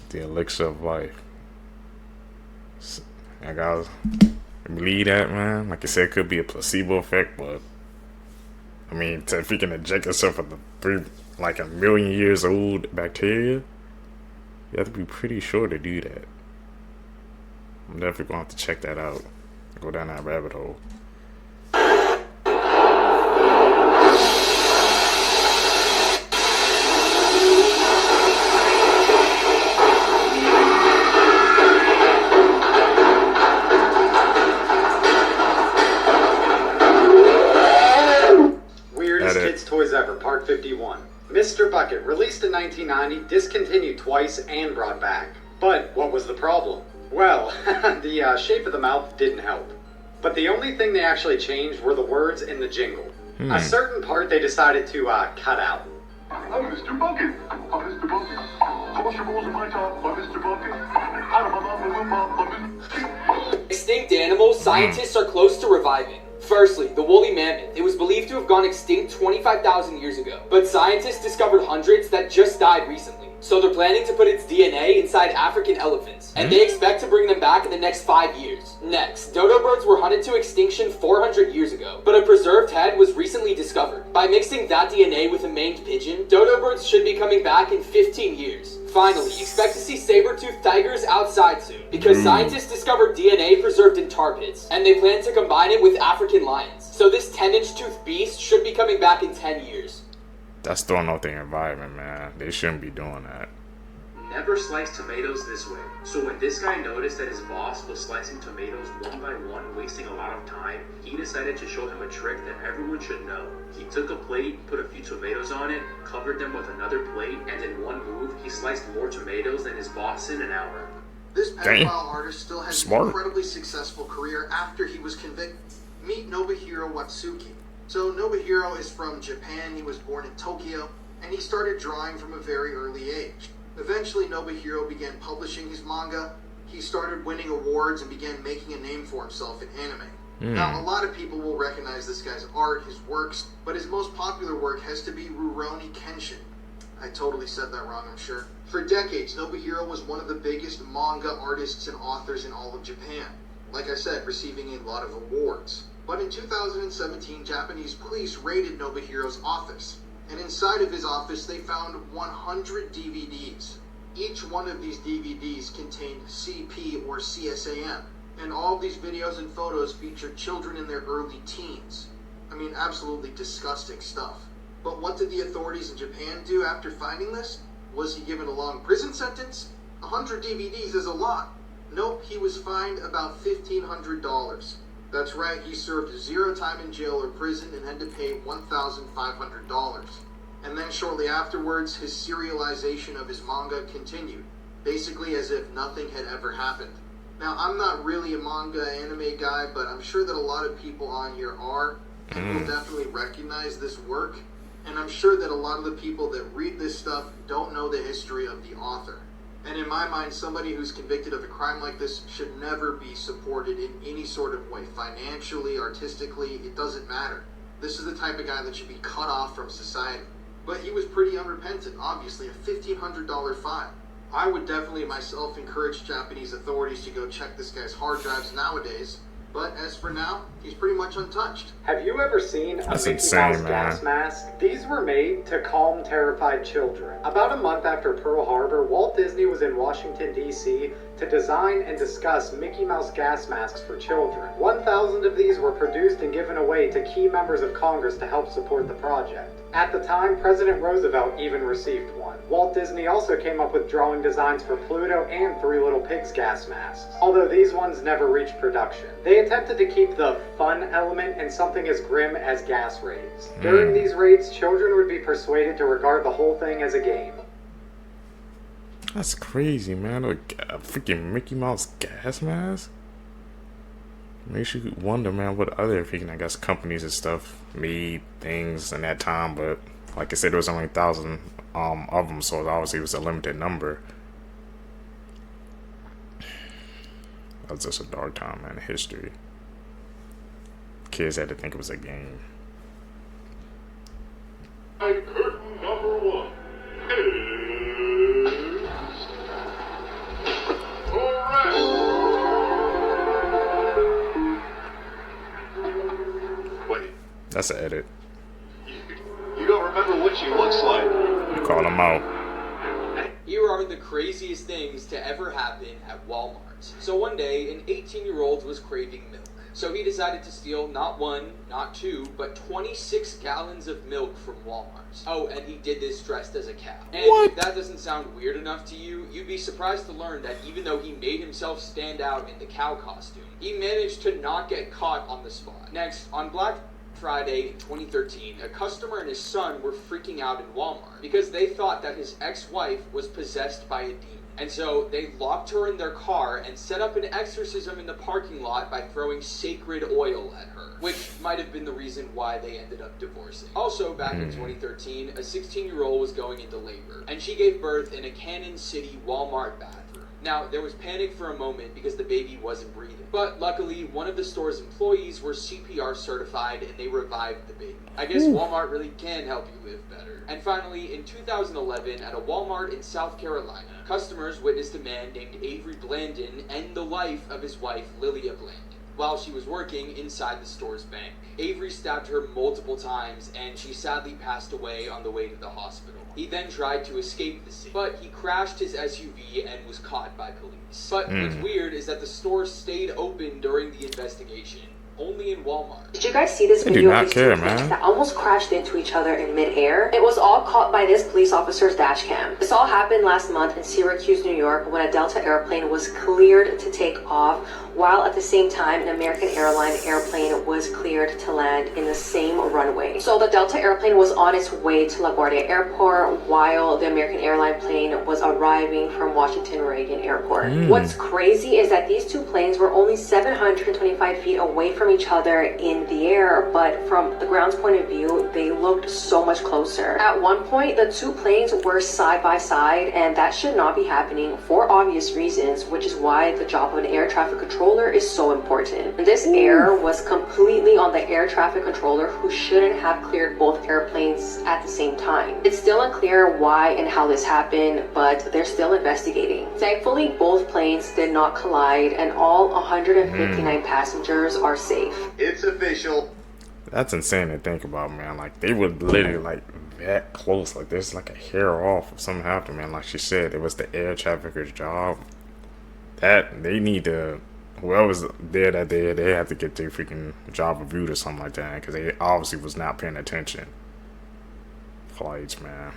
The elixir of life. I gotta believe that, man. Like I said, it could be a placebo effect, but I mean, if you can inject yourself with like 1 million years old bacteria, you have to be pretty sure to do that. I'm definitely gonna have to check that out. Go down that rabbit hole. Weirdest Kids Toys Ever, Part 51. Mr. Bucket, released in 1990, discontinued twice and brought back. But what was the problem? Well, the shape of the mouth didn't help. But the only thing they actually changed were the words in the jingle. A certain part they decided to cut out. I'm Mr. Bucket. I'm Mr. Bucket. Vegetables in my top. I'm Mr. Bucket. Out of my mouth, I will pop. I'm Mr. Extinct animals scientists are close to reviving. Firstly, the woolly mammoth. It was believed to have gone extinct 25,000 years ago, but scientists discovered hundreds that just died recently. So they're planning to put its DNA inside African elephants, and they expect to bring them back in the next 5 years. Next, dodo birds were hunted to extinction 400 years ago, but a preserved head was recently discovered. By mixing that DNA with a maned pigeon, dodo birds should be coming back in 15 years. Finally, expect to see saber-toothed tigers outside soon, because scientists discovered DNA preserved in tar pits, and they plan to combine it with African lions. So this 10-inch tooth beast should be coming back in 10 years. That's throwing off the environment, man. They shouldn't be doing that. Never slice tomatoes this way. So when this guy noticed that his boss was slicing tomatoes one by one, wasting a lot of time, he decided to show him a trick that everyone should know. He took a plate, put a few tomatoes on it, covered them with another plate, and in one move, he sliced more tomatoes than his boss in an hour. This pedophile artist still has an incredibly successful career after he was convicted. Meet Nobuhiro Watsuki. So Nobuhiro is from Japan. He was born in Tokyo, and he started drawing from a very early age. Eventually, Nobuhiro began publishing his manga. He started winning awards and began making a name for himself in anime. Now, a lot of people will recognize this guy's art, his works, but his most popular work has to be Rurouni Kenshin. I totally said that wrong, I'm sure. For decades, Nobuhiro was one of the biggest manga artists and authors in all of Japan. Like I said, receiving a lot of awards. But in 2017, Japanese police raided Nobuhiro's office. And inside of his office, they found 100 DVDs. Each one of these DVDs contained CP or CSAM. And all of these videos and photos featured children in their early teens. I mean, absolutely disgusting stuff. But what did the authorities in Japan do after finding this? Was he given a long prison sentence? 100 DVDs is a lot. Nope, he was fined about $1,500. That's right, he served 0 time in jail or prison and had to pay $1,500. And then shortly afterwards, his serialization of his manga continued, basically as if nothing had ever happened. Now, I'm not really a manga anime guy, but I'm sure that a lot of people on here are, and will definitely recognize this work. And I'm sure that a lot of the people that read this stuff don't know the history of the author. And in my mind, somebody who's convicted of a crime like this should never be supported in any sort of way. Financially, artistically, it doesn't matter. This is the type of guy that should be cut off from society. But he was pretty unrepentant, obviously, a $1,500 fine. I would definitely myself encourage Japanese authorities to go check this guy's hard drives nowadays But as for now, he's pretty much untouched. Have you ever seen a That's Mickey insane, Mouse man. gas mask? These were made to calm terrified children. About a month after Pearl Harbor, Walt Disney was in Washington, D.C. to design and discuss Mickey Mouse gas masks for children. 1,000 of these were produced and given away to key members of Congress to help support the project. At the time, President Roosevelt even received one. Walt Disney also came up with drawing designs for Pluto and Three Little Pigs gas masks, although these ones never reached production. They attempted to keep the fun element in something as grim as gas raids. During these raids, children would be persuaded to regard the whole thing as a game. That's crazy, man. A freaking Mickey Mouse gas mask? Makes you wonder, man, what other freaking, I guess, companies and stuff made things in that time. But like I said, there was only 1,000 of them, so obviously it was a limited number. That was just a dark time, man, in history. Kids had to think it was a game. Curtain number 1 Wait. That's an edit. You don't remember what she looks like. Call them out. Here are the craziest things to ever happen at Walmart. So one day, an 18-year-old was craving milk. So he decided to steal not one, not two, but 26 gallons of milk from Walmart. Oh, and he did this dressed as a cow. And if that doesn't sound weird enough to you, you'd be surprised to learn that even though he made himself stand out in the cow costume, he managed to not get caught on the spot. Next, on Black Friday in 2013, a customer and his son were freaking out in Walmart because they thought that his ex-wife was possessed by a demon. And so they locked her in their car and set up an exorcism in the parking lot by throwing sacred oil at her, which might have been the reason why they ended up divorcing. Also, back in 2013, a 16-year-old was going into labor, and she gave birth in a Cannon City Walmart bathroom. Now, there was panic for a moment because the baby wasn't breathing, but luckily, one of the store's employees were CPR certified and they revived the baby. I guess Walmart really can help you live better. And finally, in 2011, at a Walmart in South Carolina, customers witnessed a man named Avery Blandon end the life of his wife, Lilia Blandon, while she was working inside the store's bank. Avery stabbed her multiple times, and she sadly passed away on the way to the hospital. He then tried to escape the scene, but he crashed his SUV and was caught by police. But what's weird is that the store stayed open during the investigation, only in Walmart. Did you guys see this video of these two planes that almost crashed into each other in midair? It was all caught by this police officer's dash cam. This all happened last month in Syracuse, New York, when a Delta airplane was cleared to take off, while at the same time an American airline airplane was cleared to land in the same runway. So the Delta airplane was on its way to LaGuardia Airport while the American airline plane was arriving from Washington Reagan Airport. What's crazy is that these two planes were only 725 feet away from each other in the air, but from the ground's point of view, they looked so much closer. At one point, the two planes were side by side, and that should not be happening for obvious reasons, which is why the job of an air traffic controller is so important. This error was completely on the air traffic controller, who shouldn't have cleared both airplanes at the same time. It's still unclear why and how this happened, but they're still investigating. Thankfully, both planes did not collide, and all 159 passengers are safe. It's official. That's insane to think about, man. Like, they were literally like that close. Like, there's like a hair off if something happened, man. Like she said, it was the air trafficker's job. That they need to, whoever's there that day, they have to get their freaking job reviewed or something like that, because they obviously was not paying attention. Flights, man,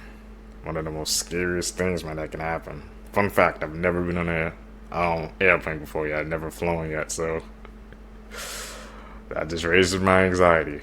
one of the most scariest things, man, that can happen. Fun fact, I've never been on an airplane before yet. I've never flown yet, so that just raises my anxiety.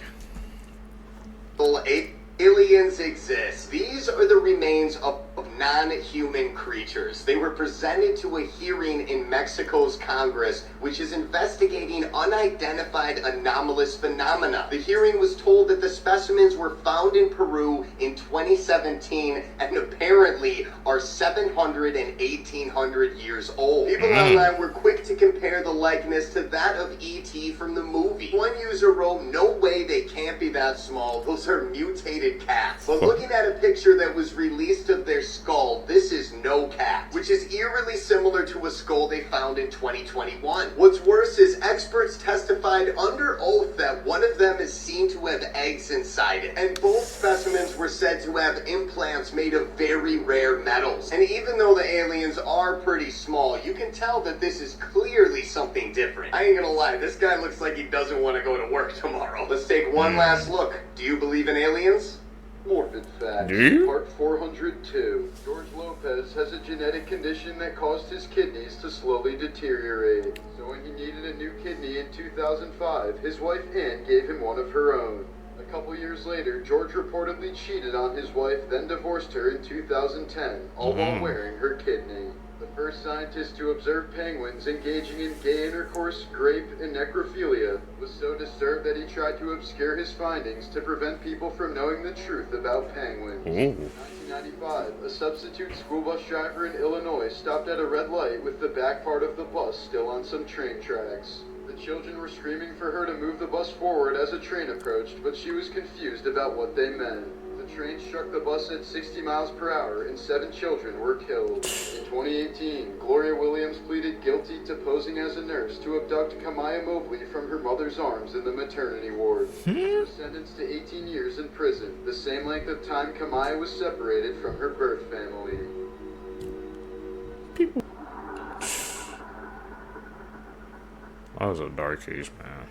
Aliens exist. These are the remains of non-human creatures. They were presented to a hearing in Mexico's Congress, which is investigating unidentified anomalous phenomena. The hearing was told that the specimens were found in Peru in 2017 and apparently are 700 and 1800 years old. People online were quick to compare the likeness to that of E.T. from the movie. One user wrote, "No way, they can't be that small. Those are mutated cats." But looking at a picture that was released of their skull, this is no cat, which is eerily similar to to a skull they found in 2021. What's worse is experts testified under oath that one of them is seen to have eggs inside it, and both specimens were said to have implants made of very rare metals. And even though the aliens are pretty small, you can tell that this is clearly something different. I ain't gonna lie, this guy looks like he doesn't want to go to work tomorrow. Let's take one last look. Do you believe in aliens? Morbid fact. Do you? Part 402. George Lopez has a genetic condition that caused his kidneys to slowly deteriorate. So when he needed a new kidney in 2005, his wife Ann gave him one of her own. A couple years later, George reportedly cheated on his wife, then divorced her in 2010, all while wearing her kidney. The first scientist to observe penguins engaging in gay intercourse, grape, and necrophilia was so disturbed that he tried to obscure his findings to prevent people from knowing the truth about penguins. In 1995, a substitute school bus driver in Illinois stopped at a red light with the back part of the bus still on some train tracks. The children were screaming for her to move the bus forward as a train approached, but she was confused about what they meant. The train struck the bus at 60 miles per hour and 7 children were killed. In 2018, Gloria Williams pleaded guilty to posing as a nurse to abduct Kamaya Mobley from her mother's arms in the maternity ward. She was sentenced to 18 years in prison, the same length of time Kamaya was separated from her birth family. That was a dark case, man.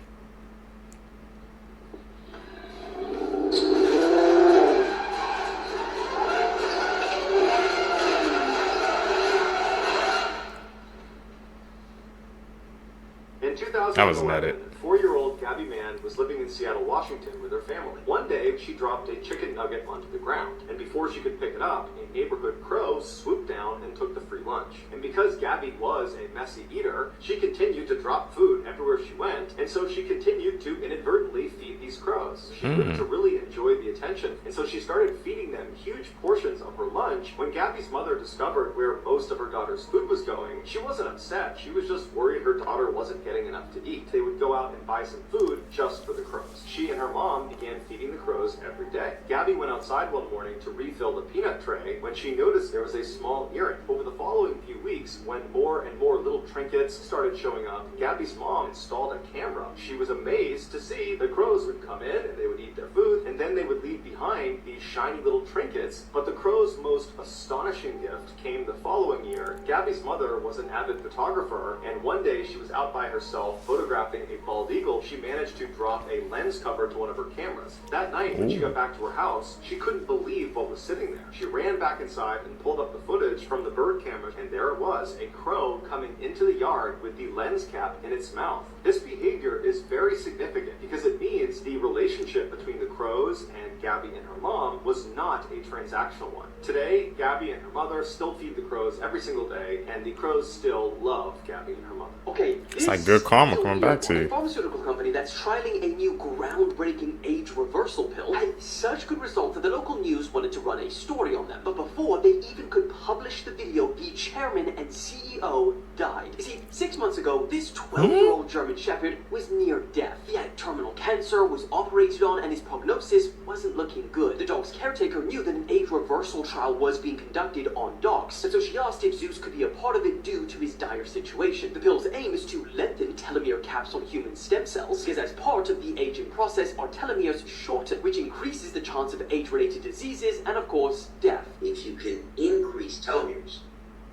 In 2011, That was not it. 4-year-old Gabby Mann was living in Seattle, Washington with her family. One day, she dropped a chicken nugget onto the ground, and before she could pick it up, a neighborhood crow swooped down and took the free lunch. And because Gabby was a messy eater, she continued to drop food everywhere she went, and so she continued to inadvertently feed these crows. She grew to really enjoy the attention, and so she started feeding them huge portions of her lunch. When Gabby's mother discovered where most of her daughter's food was going, she wasn't upset. She was just worried her daughter wasn't getting enough to eat. They would go out and buy some food just for the crows. She and her mom began feeding the crows every day. Gabby went outside one morning to refill the peanut tray when she noticed there was a small earring. Over the following few weeks, when more and more little trinkets started showing up, Gabby's mom installed a camera. She was amazed to see the crows would come in and they would eat their food, and then they would leave behind these shiny little trinkets. But the crows' most astonishing gift came the following year. Gabby's mother was an avid photographer, and one day she was out by herself photographing a bald eagle. She managed to drop a lens cover to one of her cameras. That night, when she got back to her house, she couldn't believe what was sitting there. She ran back inside and pulled up the footage from the bird camera, and there it was, a crow coming into the yard with the lens cap in its mouth. This behavior is very significant because it means the relationship between the crows and Gabby and her mom was not a transactional one. Today, Gabby and her mother still feed the crows every single day, and the crows still love Gabby and her mother. Okay, It's like good karma coming back to a you. pharmaceutical company that's trialing a new groundbreaking age reversal pill had such good results that the local news wanted to run a story on them. But before they even could publish the video, the chairman and CEO died. You see, 6 months ago, this 12-year-old German Shepherd was near death. He had terminal cancer, was operated on, and his prognosis wasn't looking good. The dog's caretaker knew that an age reversal trial was being conducted on dogs, and so she asked if Zeus could be a part of it due to his dire situation. The pill's aim is to lengthen telomere caps on human stem cells, because as part of the aging process, our telomeres shorten, which increases the chance of age-related diseases and, of course, death. If you can increase telomeres,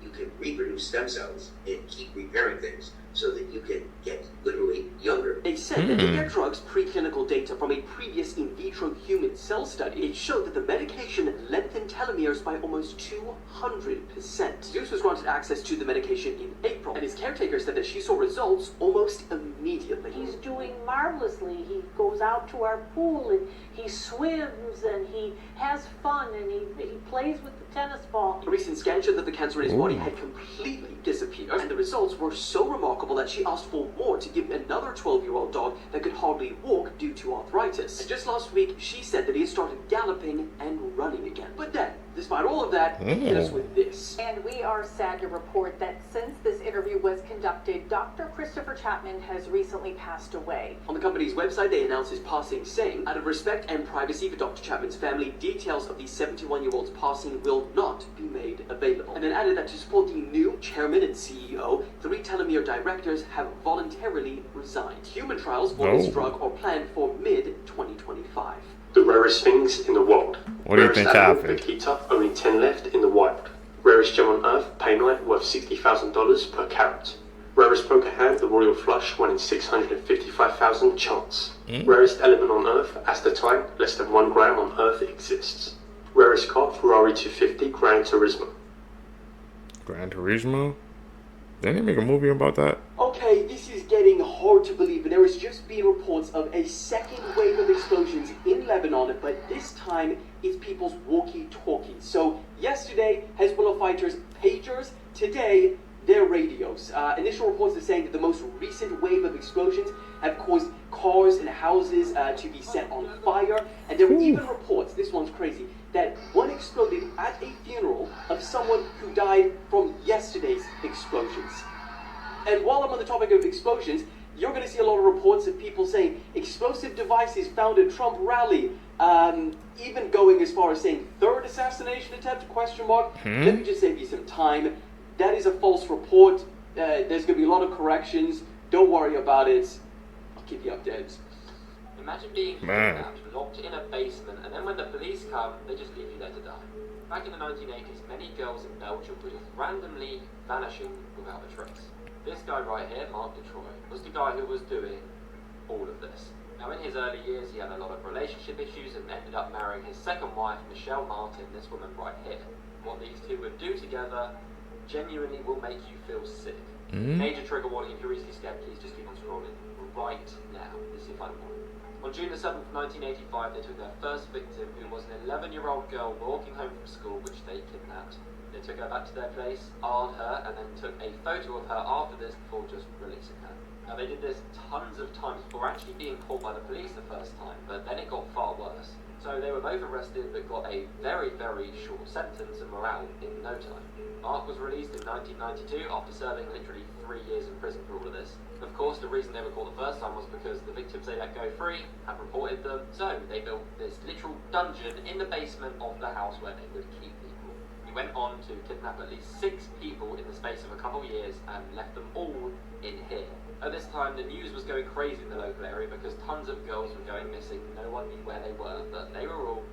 you can reproduce stem cells and keep repairing things so that you can get literally younger. They said that in their drug's preclinical data from a previous in vitro human cell study, it showed that the medication lengthened telomeres by almost 200%. Zeus was granted access to the medication in April, and his caretaker said that she saw results almost immediately. He's doing marvelously. He goes out to our pool and he swims and he has fun and he plays with the tennis ball. A recent scan showed that the cancer in his body had completely disappeared, and the results were so remarkable that she asked for more to give another 12-year-old dog that could hardly walk due to arthritis. And just last week, she said that he had started galloping and running again. But then, despite all of that, it hit us with this. And we are sad to report that since this interview interview was conducted, Dr. Christopher Chapman has recently passed away. On the company's website, they announced his passing, saying, out of respect and privacy for Dr. Chapman's family, details of the 71-year-old's passing will not be made available. And then added that to support the new chairman and CEO, 3 telomere directors have voluntarily resigned. Human trials for this drug are planned for mid-2025. The rarest things in the world. What do you think happened? Vaquita, only 10 left in the wild. Rarest gem on earth, Painite, worth $60,000 per carat. Rarest poker hand, the royal flush, 1 in 655,000 chance. Rarest element on earth, as the time, less than 1 gram on earth exists. Rarest car, Ferrari 250 Gran Turismo. Gran Turismo? Didn't they make a movie about that? Okay, this is getting hard to believe, but there has just been reports of a second wave of explosions in Lebanon, but this time it's people's walkie-talkies. So yesterday, Hezbollah fighters' pagers, today, their radios. Initial reports are saying that the most recent wave of explosions have caused cars and houses to be set on fire, and there were even reports, this one's crazy, that one exploded at a funeral of someone who died from yesterday's explosions. And while I'm on the topic of explosions, you're going to see a lot of reports of people saying explosive devices found at Trump rally, even going as far as saying third assassination attempt, question mark. Let me just save you some time. That is a false report. There's going to be a lot of corrections. Don't worry about it. I'll keep you updated. Imagine being kidnapped, locked in a basement, and then when the police come, they just leave you there to die. Back in the 1980s, many girls in Belgium were just randomly vanishing without a trace. This guy right here, Mark Detroit, was the guy who was doing all of this. Now in his early years, he had a lot of relationship issues and ended up marrying his second wife, Michelle Martin, this woman right here. What these two would do together genuinely will make you feel sick. Major trigger warning, if you're easily scared, please just keep on scrolling right now. This is your final warning. On June the 7th, 1985, they took their first victim, who was an 11-year-old girl walking home from school, which they kidnapped. They took her back to their place, armed her, and then took a photo of her after this before just releasing her. Now they did this tons of times before actually being caught by the police the first time, but then it got far worse. So they were both arrested but got a very, very short sentence and were out in no time. Mark was released in 1992 after serving literally 3 years in prison for all of this. Of course, the reason they were caught the first time was because the victims they let go free had reported them, so they built this literal dungeon in the basement of the house where they would keep people. He went on to kidnap at least 6 people in the space of a couple of years and left them all in here. At this time, the news was going crazy in the local area because tons of girls were going missing. No one knew where they were, but they were all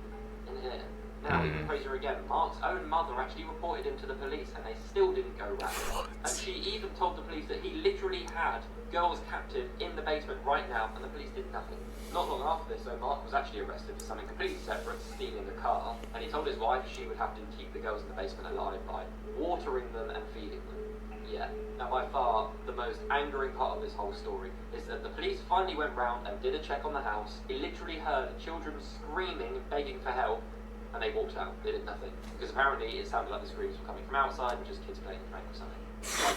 in here. Now, even crazier again, Mark's own mother actually reported him to the police and they still didn't go round. And she even told the police that he literally had girls captive in the basement right now and the police did nothing. Not long after this, though, Mark was actually arrested for something completely separate, stealing a car, and he told his wife she would have to keep the girls in the basement alive by watering them and feeding them. Yeah. Now, by far, the most angering part of this whole story is that the police finally went round and did a check on the house. He literally heard children screaming, begging for help, and they walked out. They did nothing. Because apparently it sounded like the screams were coming from outside and just kids playing prank or something. Like,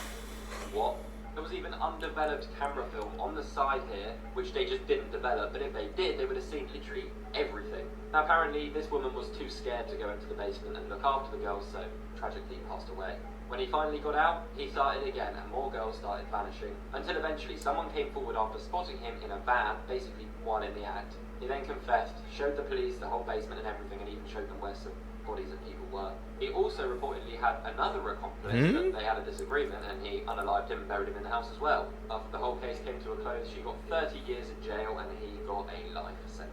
what? There was even undeveloped camera film on the side here, which they just didn't develop, but if they did, they would have seen literally everything. Now apparently this woman was too scared to go into the basement and look after the girls, so tragically passed away. When he finally got out, he started again, and more girls started vanishing, until eventually someone came forward after spotting him in a van, basically while in the act. He then confessed, showed the police the whole basement and everything, and even showed them where some bodies of people were. He also reportedly had another accomplice, but they had a disagreement, and he unalived him and buried him in the house as well. After the whole case came to a close, she got 30 years in jail, and he got a life sentence.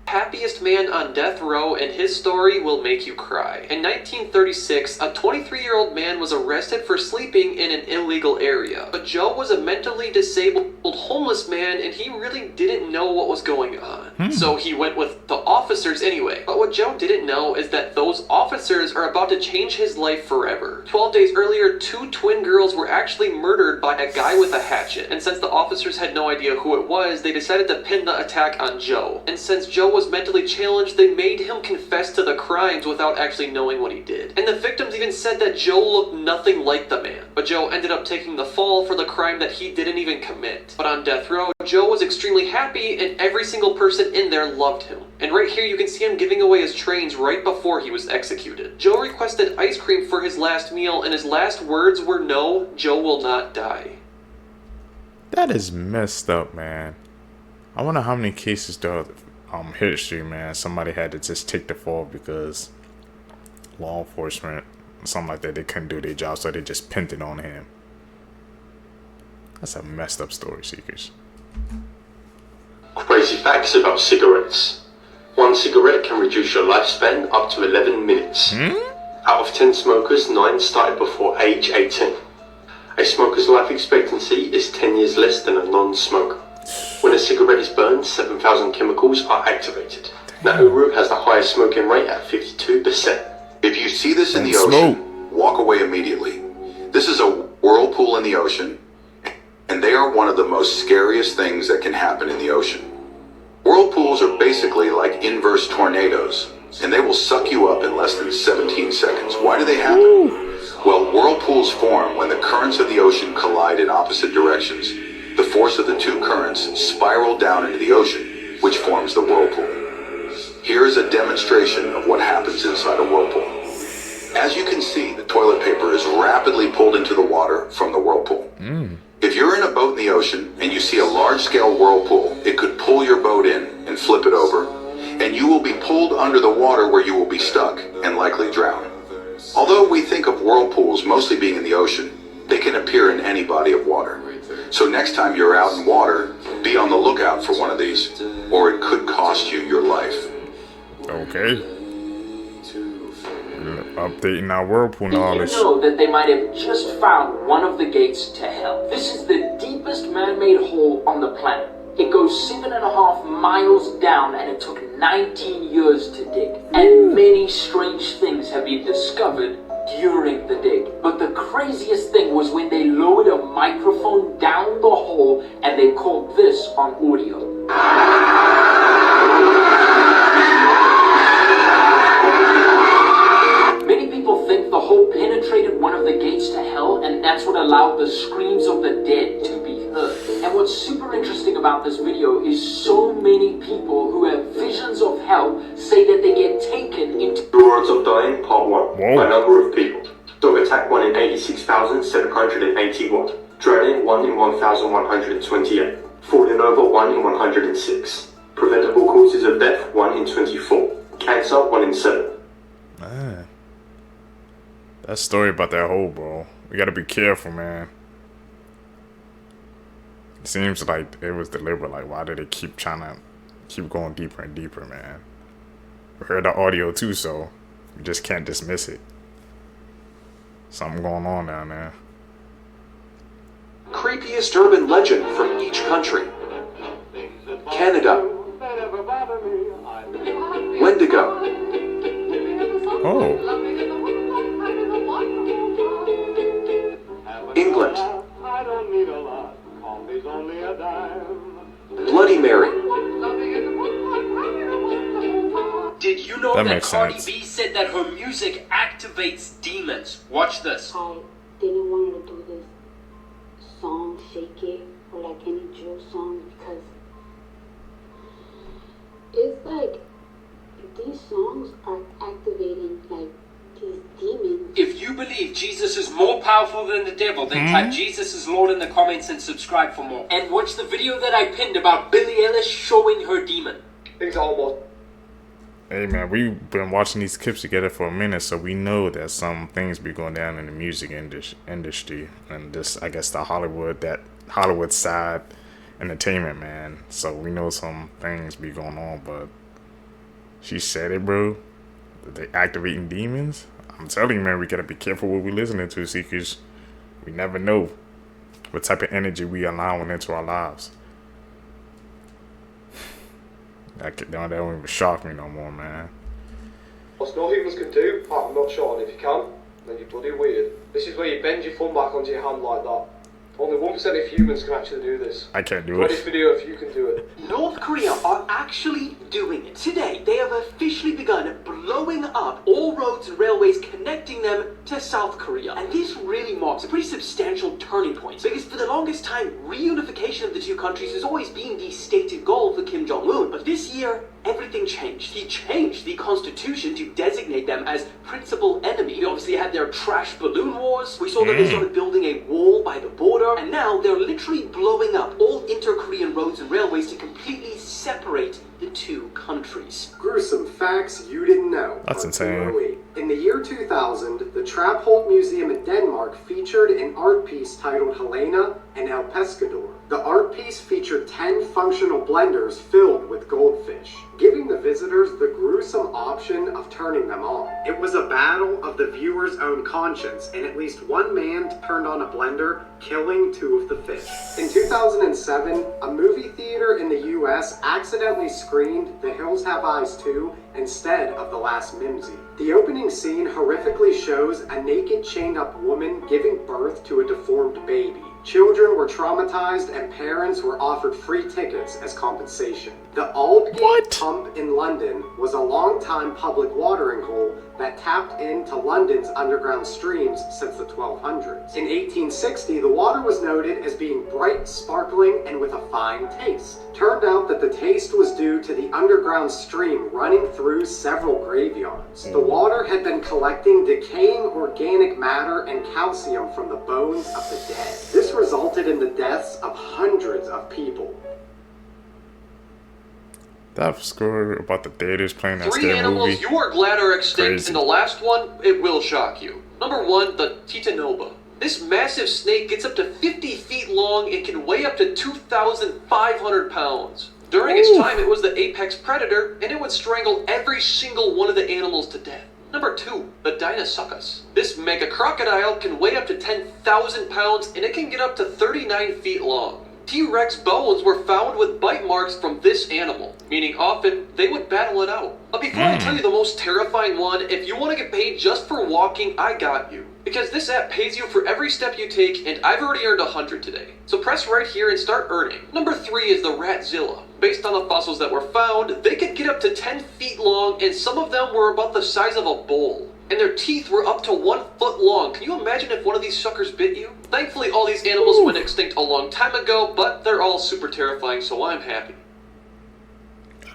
Happiest man on death row, and his story will make you cry. In 1936, a 23-year-old man was arrested for sleeping in an illegal area. But Joe was a mentally disabled homeless man, and he really didn't know what was going on. So he went with the officers anyway. But what Joe didn't know is that those officers are about to change his life forever. 12 days earlier, 2 twin girls were actually murdered by a guy with a hatchet. And since the officers had no idea who it was, they decided to pin the attack on Joe. And since Joe was mentally challenged, they made him confess to the crimes without actually knowing what he did. And the victims even said that Joe looked nothing like the man. But Joe ended up taking the fall for the crime that he didn't even commit. But on death row, Joe was extremely happy and every single person in there loved him. And right here you can see him giving away his trains right before he was executed. Joe requested ice cream for his last meal and his last words were, "No, Joe will not die." That is messed up, man. I wonder how many cases throughout history, man, somebody had to just take the fall because law enforcement or something like that, they couldn't do their job, so they just pinned it on him. That's a messed up story, Seekers. Crazy facts about cigarettes. One cigarette can reduce your lifespan up to 11 minutes. Out of 10 smokers, 9 started before age 18. A smoker's life expectancy is 10 years less than a non-smoker. When a cigarette is burned, 7,000 chemicals are activated. Nauru has the highest smoking rate at 52%. If you see this in the ocean, walk away immediately. This is a whirlpool in the ocean, and they are one of the most scariest things that can happen in the ocean. Whirlpools are basically like inverse tornadoes, and they will suck you up in less than 17 seconds. Why do they happen? Well, whirlpools form when the currents of the ocean collide in opposite directions. The force of the two currents spiral down into the ocean, which forms the whirlpool. Here is a demonstration of what happens inside a whirlpool. As you can see, the toilet paper is rapidly pulled into the water from the whirlpool. If you're in a boat in the ocean and you see a large-scale whirlpool, it could pull your boat in and flip it over, and you will be pulled under the water where you will be stuck and likely drown. Although we think of whirlpools mostly being in the ocean, they can appear in any body of water. So next time you're out in water, be on the lookout for one of these, or it could cost you your life. Okay. Updating our whirlpool Did knowledge. you know that they might have just found one of the gates to hell? This is the deepest man-made hole on the planet. It goes 7.5 miles down and it took 19 years to dig. And many strange things have been discovered during the dig. But the craziest thing was when they lowered a microphone down the hole and they called this on audio. Many people think the hole penetrated one of the gates to hell and that's what allowed the screams of the dead to be heard. And what's super interesting about this video is so many people who have visions of hell say that they get taken into... Odds of dying, part 1. By number of people. Dog attack 1 in 86,781. Drowning 1 in 1,128. Falling over 1 in 106. Preventable causes of death 1 in 24. Cancer 1 in 7. Man. That story about that hole, bro. We gotta be careful, man. It seems like it was deliberate. Like, why did they keep going deeper and deeper, man? We heard the audio too, so we just can't dismiss it. Something going on down there. Creepiest urban legend from each country. Canada. Wendigo. Oh. England. Bloody Mary. Did you know That that makes Cardi sense. B said that her music activates demons? Watch this. I didn't want to do this song, Shake It, or like any drill song because it's like these songs are activating like these demons. If you believe Jesus is more powerful than the devil, then type Jesus is Lord in the comments and subscribe for more. And watch the video that I pinned about Billie Eilish showing her demon. Things are almost... Hey man, we've been watching these clips together for a minute, so we know that some things be going down in the music industry, and this, I guess, that Hollywood side entertainment, man. So we know some things be going on, but she said it, bro. They activating demons. I'm telling you, man, we gotta be careful what we listening to, Seekers. We never know what type of energy we allowing into our lives. That don't even shock me no more, man. What's no humans can do, I'm not sure, and if you can, then you're bloody weird. This is where you bend your thumb back onto your hand like that. Only 1% of humans can actually do this. I can't do Ready it. video if you can do it. North Korea are actually doing it. Today, they have officially begun blowing up all roads and railways connecting them to South Korea. And this really marks a pretty substantial turning point, because for the longest time, reunification of the two countries has always been the stated goal for Kim Jong-un. But this year, everything changed. He changed the constitution to designate them as principal enemy. We obviously had their trash balloon wars. We saw that they started building a wall by the border. And now they're literally blowing up all inter-Korean roads and railways to completely separate the two countries. Gruesome facts you didn't know. That's insane. In the year 2000, the Trapholt Museum in Denmark featured an art piece titled Helena and El Pescador. The art piece featured 10 functional blenders filled with goldfish, giving the visitors the gruesome option of turning them on. It was a battle of the viewer's own conscience, and at least one man turned on a blender, killing 2 of the fish. In 2007, a movie theater in the US accidentally screened The Hills Have Eyes 2 instead of The Last Mimsy. The opening scene horrifically shows a naked chained-up woman giving birth to a deformed baby. Children were traumatized and parents were offered free tickets as compensation. The Aldgate Pump in London was a long-time public watering hole that tapped into London's underground streams since the 1200s. In 1860, the water was noted as being bright, sparkling, and with a fine taste. Turned out that the taste was due to the underground stream running through several graveyards. The water had been collecting decaying organic matter and calcium from the bones of the dead. This resulted in the deaths of hundreds of people. That score about the theaters playing that 3 scary animals movie. you are glad are extinct, Crazy. and the last one, it will shock you. Number 1, the Titanoba. This massive snake gets up to 50 feet long and can weigh up to 2,500 pounds. During its time, it was the apex predator, and it would strangle every single one of the animals to death. Number 2, the Deinosuchus. This mega crocodile can weigh up to 10,000 pounds, and it can get up to 39 feet long. T-Rex bones were found with bite marks from this animal, meaning often they would battle it out. But before I tell you the most terrifying one, if you want to get paid just for walking, I got you. Because this app pays you for every step you take, and I've already earned 100 today. So press right here and start earning. Number 3 is the Ratzilla. Based on the fossils that were found, they could get up to 10 feet long, and some of them were about the size of a bowl. And their teeth were up to 1 foot long. Can you imagine if one of these suckers bit you? Thankfully, all these animals went extinct a long time ago, but they're all super terrifying, so I'm happy.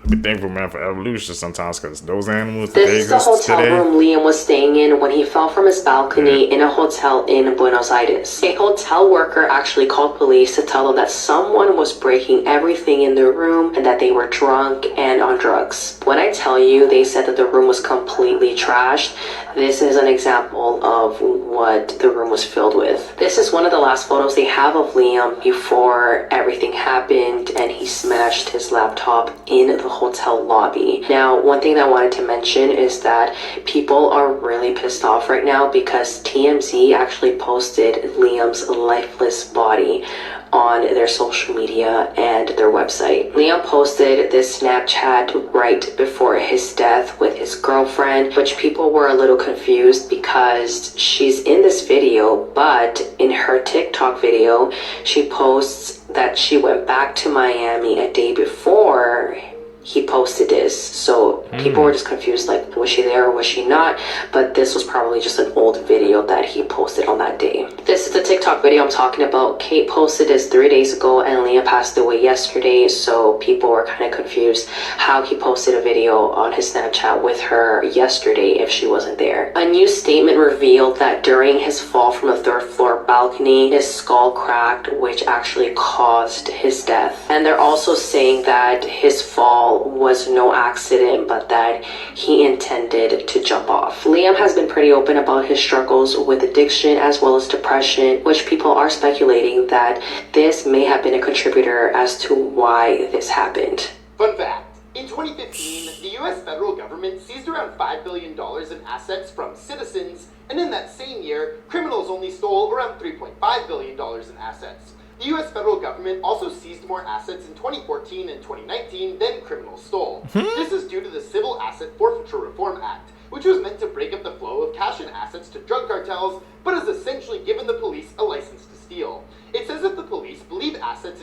Be thankful, man, for evolution sometimes, because those animals, This they is the exist hotel today. room Liam was staying in when he fell from his balcony in a hotel in Buenos Aires. A hotel worker actually called police to tell them that someone was breaking everything in the room and that they were drunk and on drugs. When I tell you they said that the room was completely trashed, this is an example of what the room was filled with. This is one of the last photos they have of Liam before everything happened and he smashed his laptop in the hotel lobby. Now, one thing that I wanted to mention is that people are really pissed off right now because TMZ actually posted Liam's lifeless body on their social media and their website. Liam posted this Snapchat right before his death with his girlfriend, which people were a little confused because she's in this video, but in her TikTok video, she posts that she went back to Miami a day before he posted this. So people were just confused, like, was she there or was she not? But this was probably just an old video that he posted on that day. This is the TikTok video I'm talking about. Kate posted this 3 days ago and Liam passed away yesterday, so people were kind of confused how he posted a video on his Snapchat with her yesterday if she wasn't there. A new statement revealed that during his fall from the 3rd floor balcony, his skull cracked, which actually caused his death. And they're also saying that his fall was no accident, but that he intended to jump off. Liam has been pretty open about his struggles with addiction as well as depression, which people are speculating that this may have been a contributor as to why this happened. Fun fact. In 2015, the US federal government seized around $5 billion in assets from citizens, and in that same year, criminals only stole around $3.5 billion in assets. The US federal government also seized more assets in 2014 and 2019 than criminals stole. This is due to the Civil Asset Forfeiture Reform Act, which was meant to break up the flow of cash and assets to drug cartels, but has essentially given the police a license to steal. It says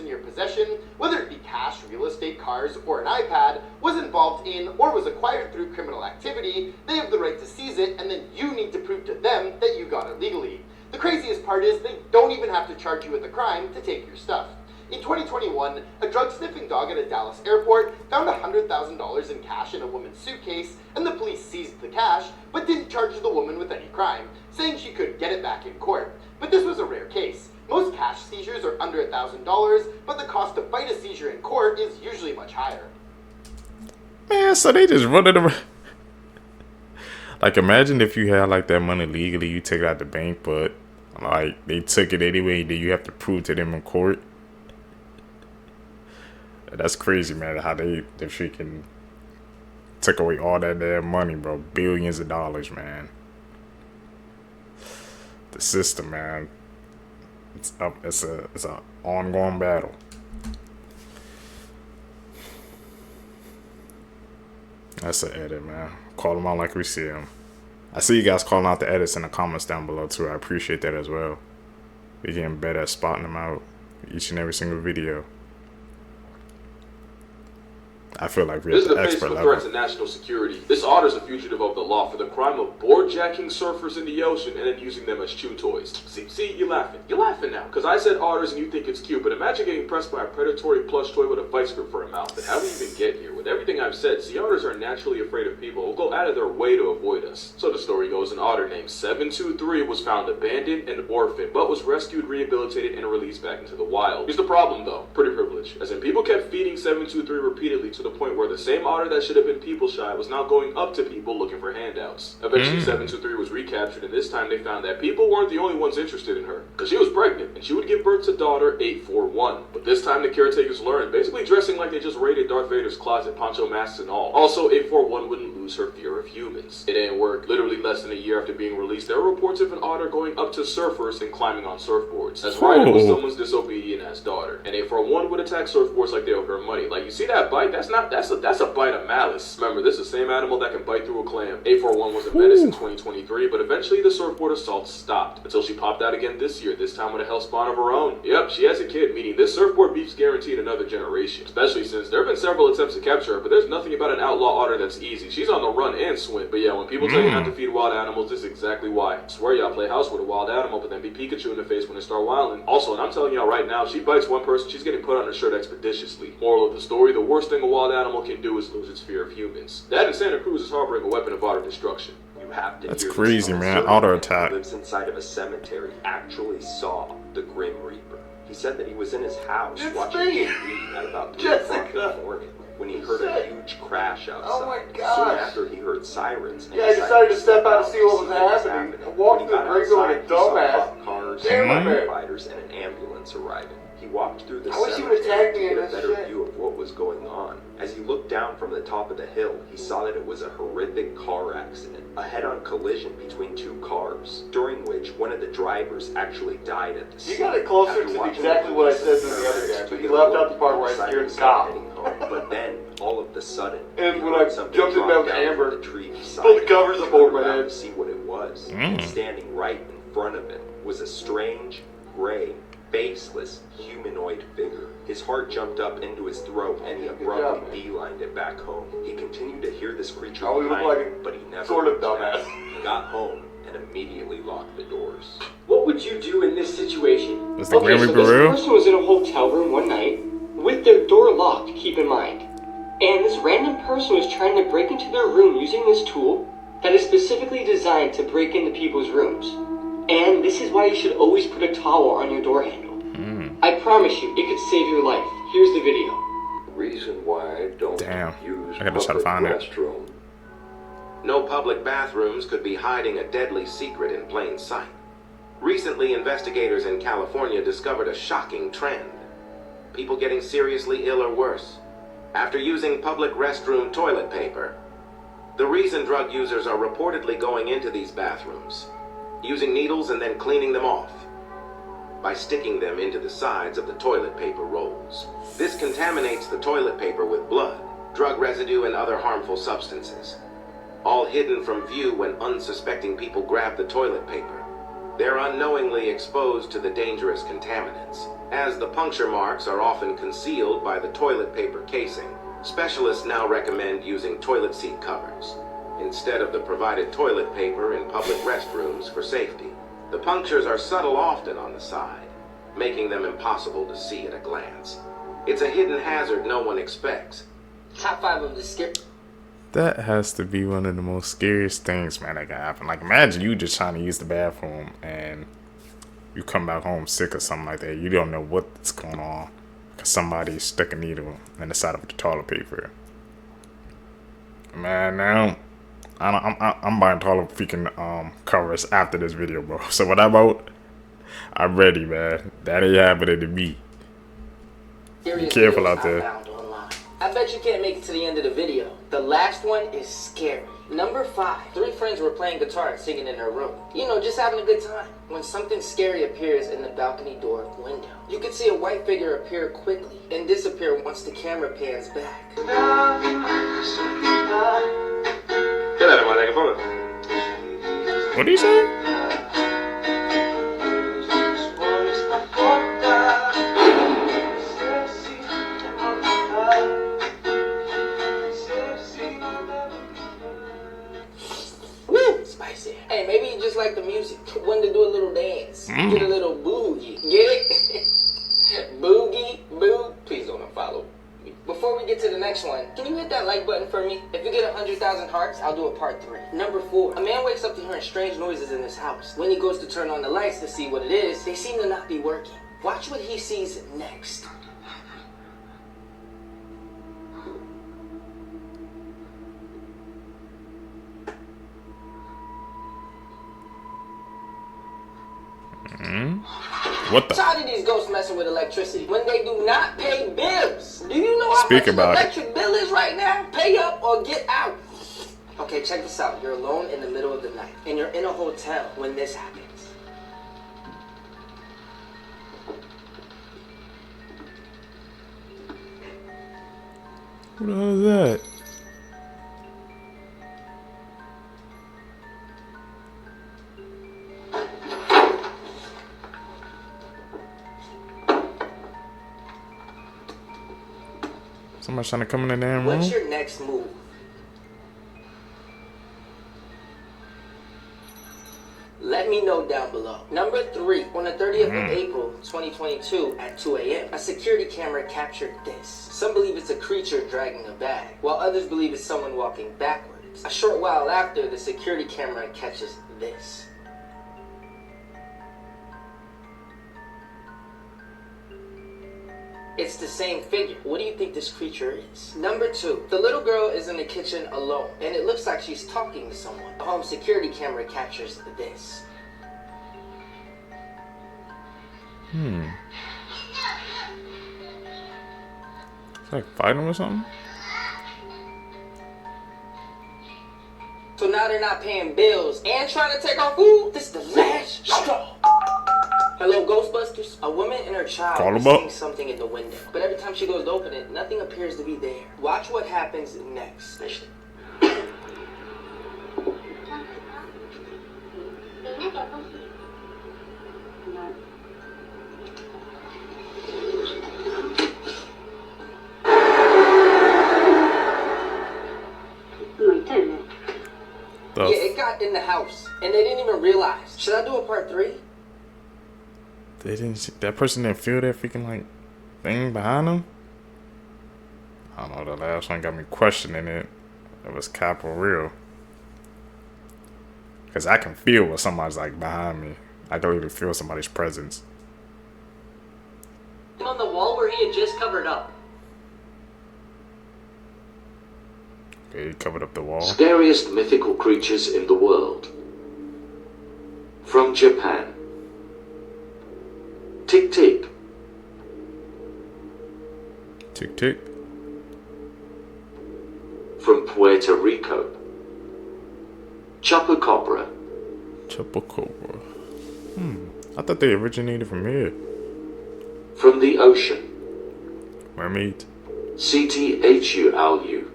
in your possession, whether it be cash, real estate, cars, or an iPad, was involved in or was acquired through criminal activity, they have the right to seize it, and then you need to prove to them that you got it legally. The craziest part is they don't even have to charge you with the crime to take your stuff. In 2021, a drug-sniffing dog at a Dallas airport found $100,000 in cash in a woman's suitcase, and the police seized the cash, but didn't charge the woman with any crime, saying she could get it back in court. But this was a rare case. Most cash seizures are under $1,000, but the cost to fight a seizure in court is usually much higher. Man, so they just run it around. Like, imagine if you had, like, that money legally, you take it out the bank, but, like, they took it anyway, then you have to prove to them in court. That's crazy, man, how they freaking took away all that damn money, bro. Billions of dollars, man. The system, man. It's up. It's a ongoing battle. That's an edit, man. Call them out like we see them. I see you guys calling out the edits in the comments down below too. I appreciate that as well. We're getting better at spotting them out each and every single video. I feel like we're at the expert level. Threat to national security. This otter's a fugitive of the law for the crime of boardjacking surfers in the ocean and then using them as chew toys. See, you're laughing. You're laughing now, because I said otters and you think it's cute, but imagine getting pressed by a predatory plush toy with a vice grip for a mouth. And how do we even get here? With everything I've said, sea otters are naturally afraid of people who go out of their way to avoid us. So the story goes, an otter named 723 was found abandoned and orphaned, but was rescued, rehabilitated, and released back into the wild. Here's the problem though, pretty privilege, as in people kept feeding 723 repeatedly to the point where the same otter that should have been people shy was now going up to people looking for handouts. Eventually 723 was recaptured, and this time they found that people weren't the only ones interested in her, because she was pregnant and she would give birth to daughter 841. But this time the caretakers learned, basically dressing like they just raided Darth Vader's closet, poncho masks and all. Also, 841 wouldn't lose her fear of humans. It didn't work. Literally less than a year after being released, there were reports of an otter going up to surfers and climbing on surfboards. That's right, it was someone's disobedient ass daughter. And 841 would attack surfboards like they owe her money. Like, you see that bite? That's a bite of malice. Remember, this is the same animal that can bite through a clam. 841 was a menace in 2023, but eventually the surfboard assault stopped until she popped out again this year, this time with a hell spawn of her own. Yep, she has a kid, meaning this surfboard beef's guaranteed another generation, especially since there have been several attempts to capture her, but there's nothing about an outlaw otter that's easy. She's on the run and swim. But yeah, when people tell you not to feed wild animals, this is exactly why. I swear y'all play house with a wild animal, but then be Pikachu in the face when they start wilding. Also, and I'm telling y'all right now, she bites one person, she's getting put on her shirt expeditiously. Moral of the story, the worst thing a wild animal can do is lose its fear of humans. That in Santa Cruz is harboring a weapon of otter destruction. You have to That's hear crazy, man. Otter attack. Lives inside of a cemetery. Actually saw the Grim Reaper. He said that he was in his house watching TV at about 3 o'clock in the morning when he heard a huge crash outside. Oh my gosh. Soon after, he heard sirens. Yeah, I decided to step out to see what was happening. I walked through the gringo like a dumbass. Cars, firefighters, and an ambulance arriving. He walked through the cemetery to get a better view of what was going on. As he looked down from the top of the hill, he saw that it was a horrific car accident, a head-on collision between two cars, during which one of the drivers actually died at the scene. You got it closer to exactly what I said to the other guy, but you left out the part where I scared the cop. But then, all of the sudden, and when I jumped in bed with Amber, the tree pulled the covers up over my head to see what it was. And standing right in front of it was a strange, gray, faceless, humanoid figure. His heart jumped up into his throat and he abruptly beelined it back home. He continued to hear this creature behind him, but he never sort of dumbass. He got home and immediately locked the doors. What would you do in this situation? Is the Grim Reaper this real? person was in a hotel room one night with their door locked, keep in mind. And this random person was trying to break into their room using this tool that is specifically designed to break into people's rooms. And this is why you should always put a towel on your door handle. I promise you, it could save your life. Here's the video. Reason why I don't use I gotta try to find it. restroom. No public bathrooms could be hiding a deadly secret in plain sight. Recently, investigators in California discovered a shocking trend. People getting seriously ill or worse after using public restroom toilet paper. The reason drug users are reportedly going into these bathrooms, using needles and then cleaning them off by sticking them into the sides of the toilet paper rolls. This contaminates the toilet paper with blood, drug residue, and other harmful substances, all hidden from view when unsuspecting people grab the toilet paper. They're unknowingly exposed to the dangerous contaminants. As the puncture marks are often concealed by the toilet paper casing, specialists now recommend using toilet seat covers instead of the provided toilet paper in public restrooms for safety. The punctures are subtle often on the side, making them impossible to see at a glance. It's a hidden hazard no one expects. Top 5 of the skip. That has to be one of the most scariest things, man, that can happen. Like, imagine you just trying to use the bathroom and you come back home sick or something like that. You don't know what's going on because somebody stuck a needle in the side of the toilet paper. Man, now I'm buying toilet freaking covers after this video, bro. So what I bought, I'm ready, man. That ain't happening to me. Be careful out there. I bet you can't make it to the end of the video. The last one is scary. Number 5. 3 friends were playing guitar and singing in their room. You know, just having a good time. When something scary appears in the balcony door window. You can see a white figure appear quickly and disappear once the camera pans back. Get out of my microphone. What did he say? Hey, maybe you just like the music. Wanted to do a little dance. Get a little boogie. Get it? Boogie, boo. Please don't unfollow me. Before we get to the next one, can you hit that like button for me? If you get 100,000 hearts, I'll do a part 3. Number 4. A man wakes up to hearing strange noises in his house. When he goes to turn on the lights to see what it is, they seem to not be working. Watch what he sees next. What the? Tired of these ghosts messing with electricity when they do not pay bills. Do you know how Speak much about an electric bill is right now? Pay up or get out. Okay, check this out. You're alone in the middle of the night, and you're in a hotel when this happens. What the hell is that? Somebody's trying to come in the damn room. What's your next move? Let me know down below. Number 3. On the 30th of April, 2022 at 2 a.m., a security camera captured this. Some believe it's a creature dragging a bag, while others believe it's someone walking backwards. A short while after, the security camera catches this. It's the same figure. What do you think this creature is? Number 2. The little girl is in the kitchen alone, and it looks like she's talking to someone. A home security camera captures this. It's like fighting or something? So now they're not paying bills and trying to take our food? This is the last straw. Hello, Ghostbusters. A woman and her child is seeing something in the window, but every time she goes to open it, nothing appears to be there. Watch what happens next. Yeah, it got in the house, and they didn't even realize. Should I do a part 3? They didn't see, that person didn't feel that freaking like thing behind them. I don't know, the last one got me questioning it. It was cap or real. Cause I can feel what somebody's like behind me. I can really feel somebody's presence. On the wall where he had just covered up. Okay, he covered up the wall. Scariest mythical creatures in the world. From Japan. Tick tick. Tick tick. From Puerto Rico. Chupacabra. Chupacabra. I thought they originated from here. From the ocean. Mermaid. CTHULU.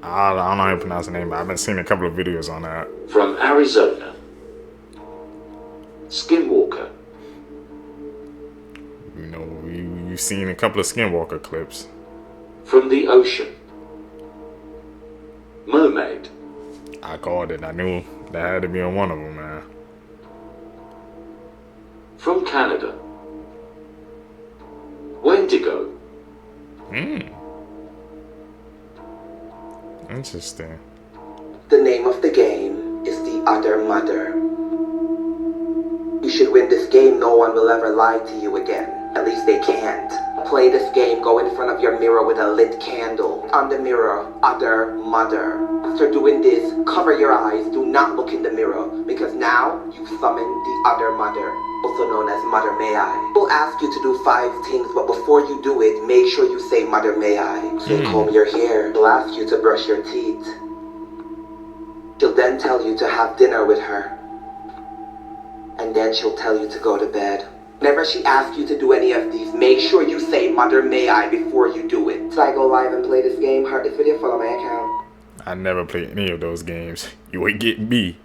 I don't know how to pronounce the name, but I've been seeing a couple of videos on that. From Arizona. Skinwalker. You know, you've seen a couple of Skinwalker clips. From the ocean. Mermaid. I called it. I knew that had to be on one of them, man. From Canada. Wendigo. Interesting. The name of the game is the Otter Mother. You should win this game, no one will ever lie to you again. At least they can't. Play this game, go in front of your mirror with a lit candle. On the mirror, Otter Mother. After doing this, cover your eyes, do not look in the mirror, because now you summon the Otter Mother, also known as Mother May I. We'll ask you to do 5 things, but before you do it, make sure you say Mother May I. She'll comb your hair, she'll ask you to brush your teeth. She'll then tell you to have dinner with her. And then she'll tell you to go to bed. Whenever she asks you to do any of these, make sure you say Mother May I before you do it. Should I go live and play this game? Heart this video, follow my account. I never played any of those games. You ain't getting me.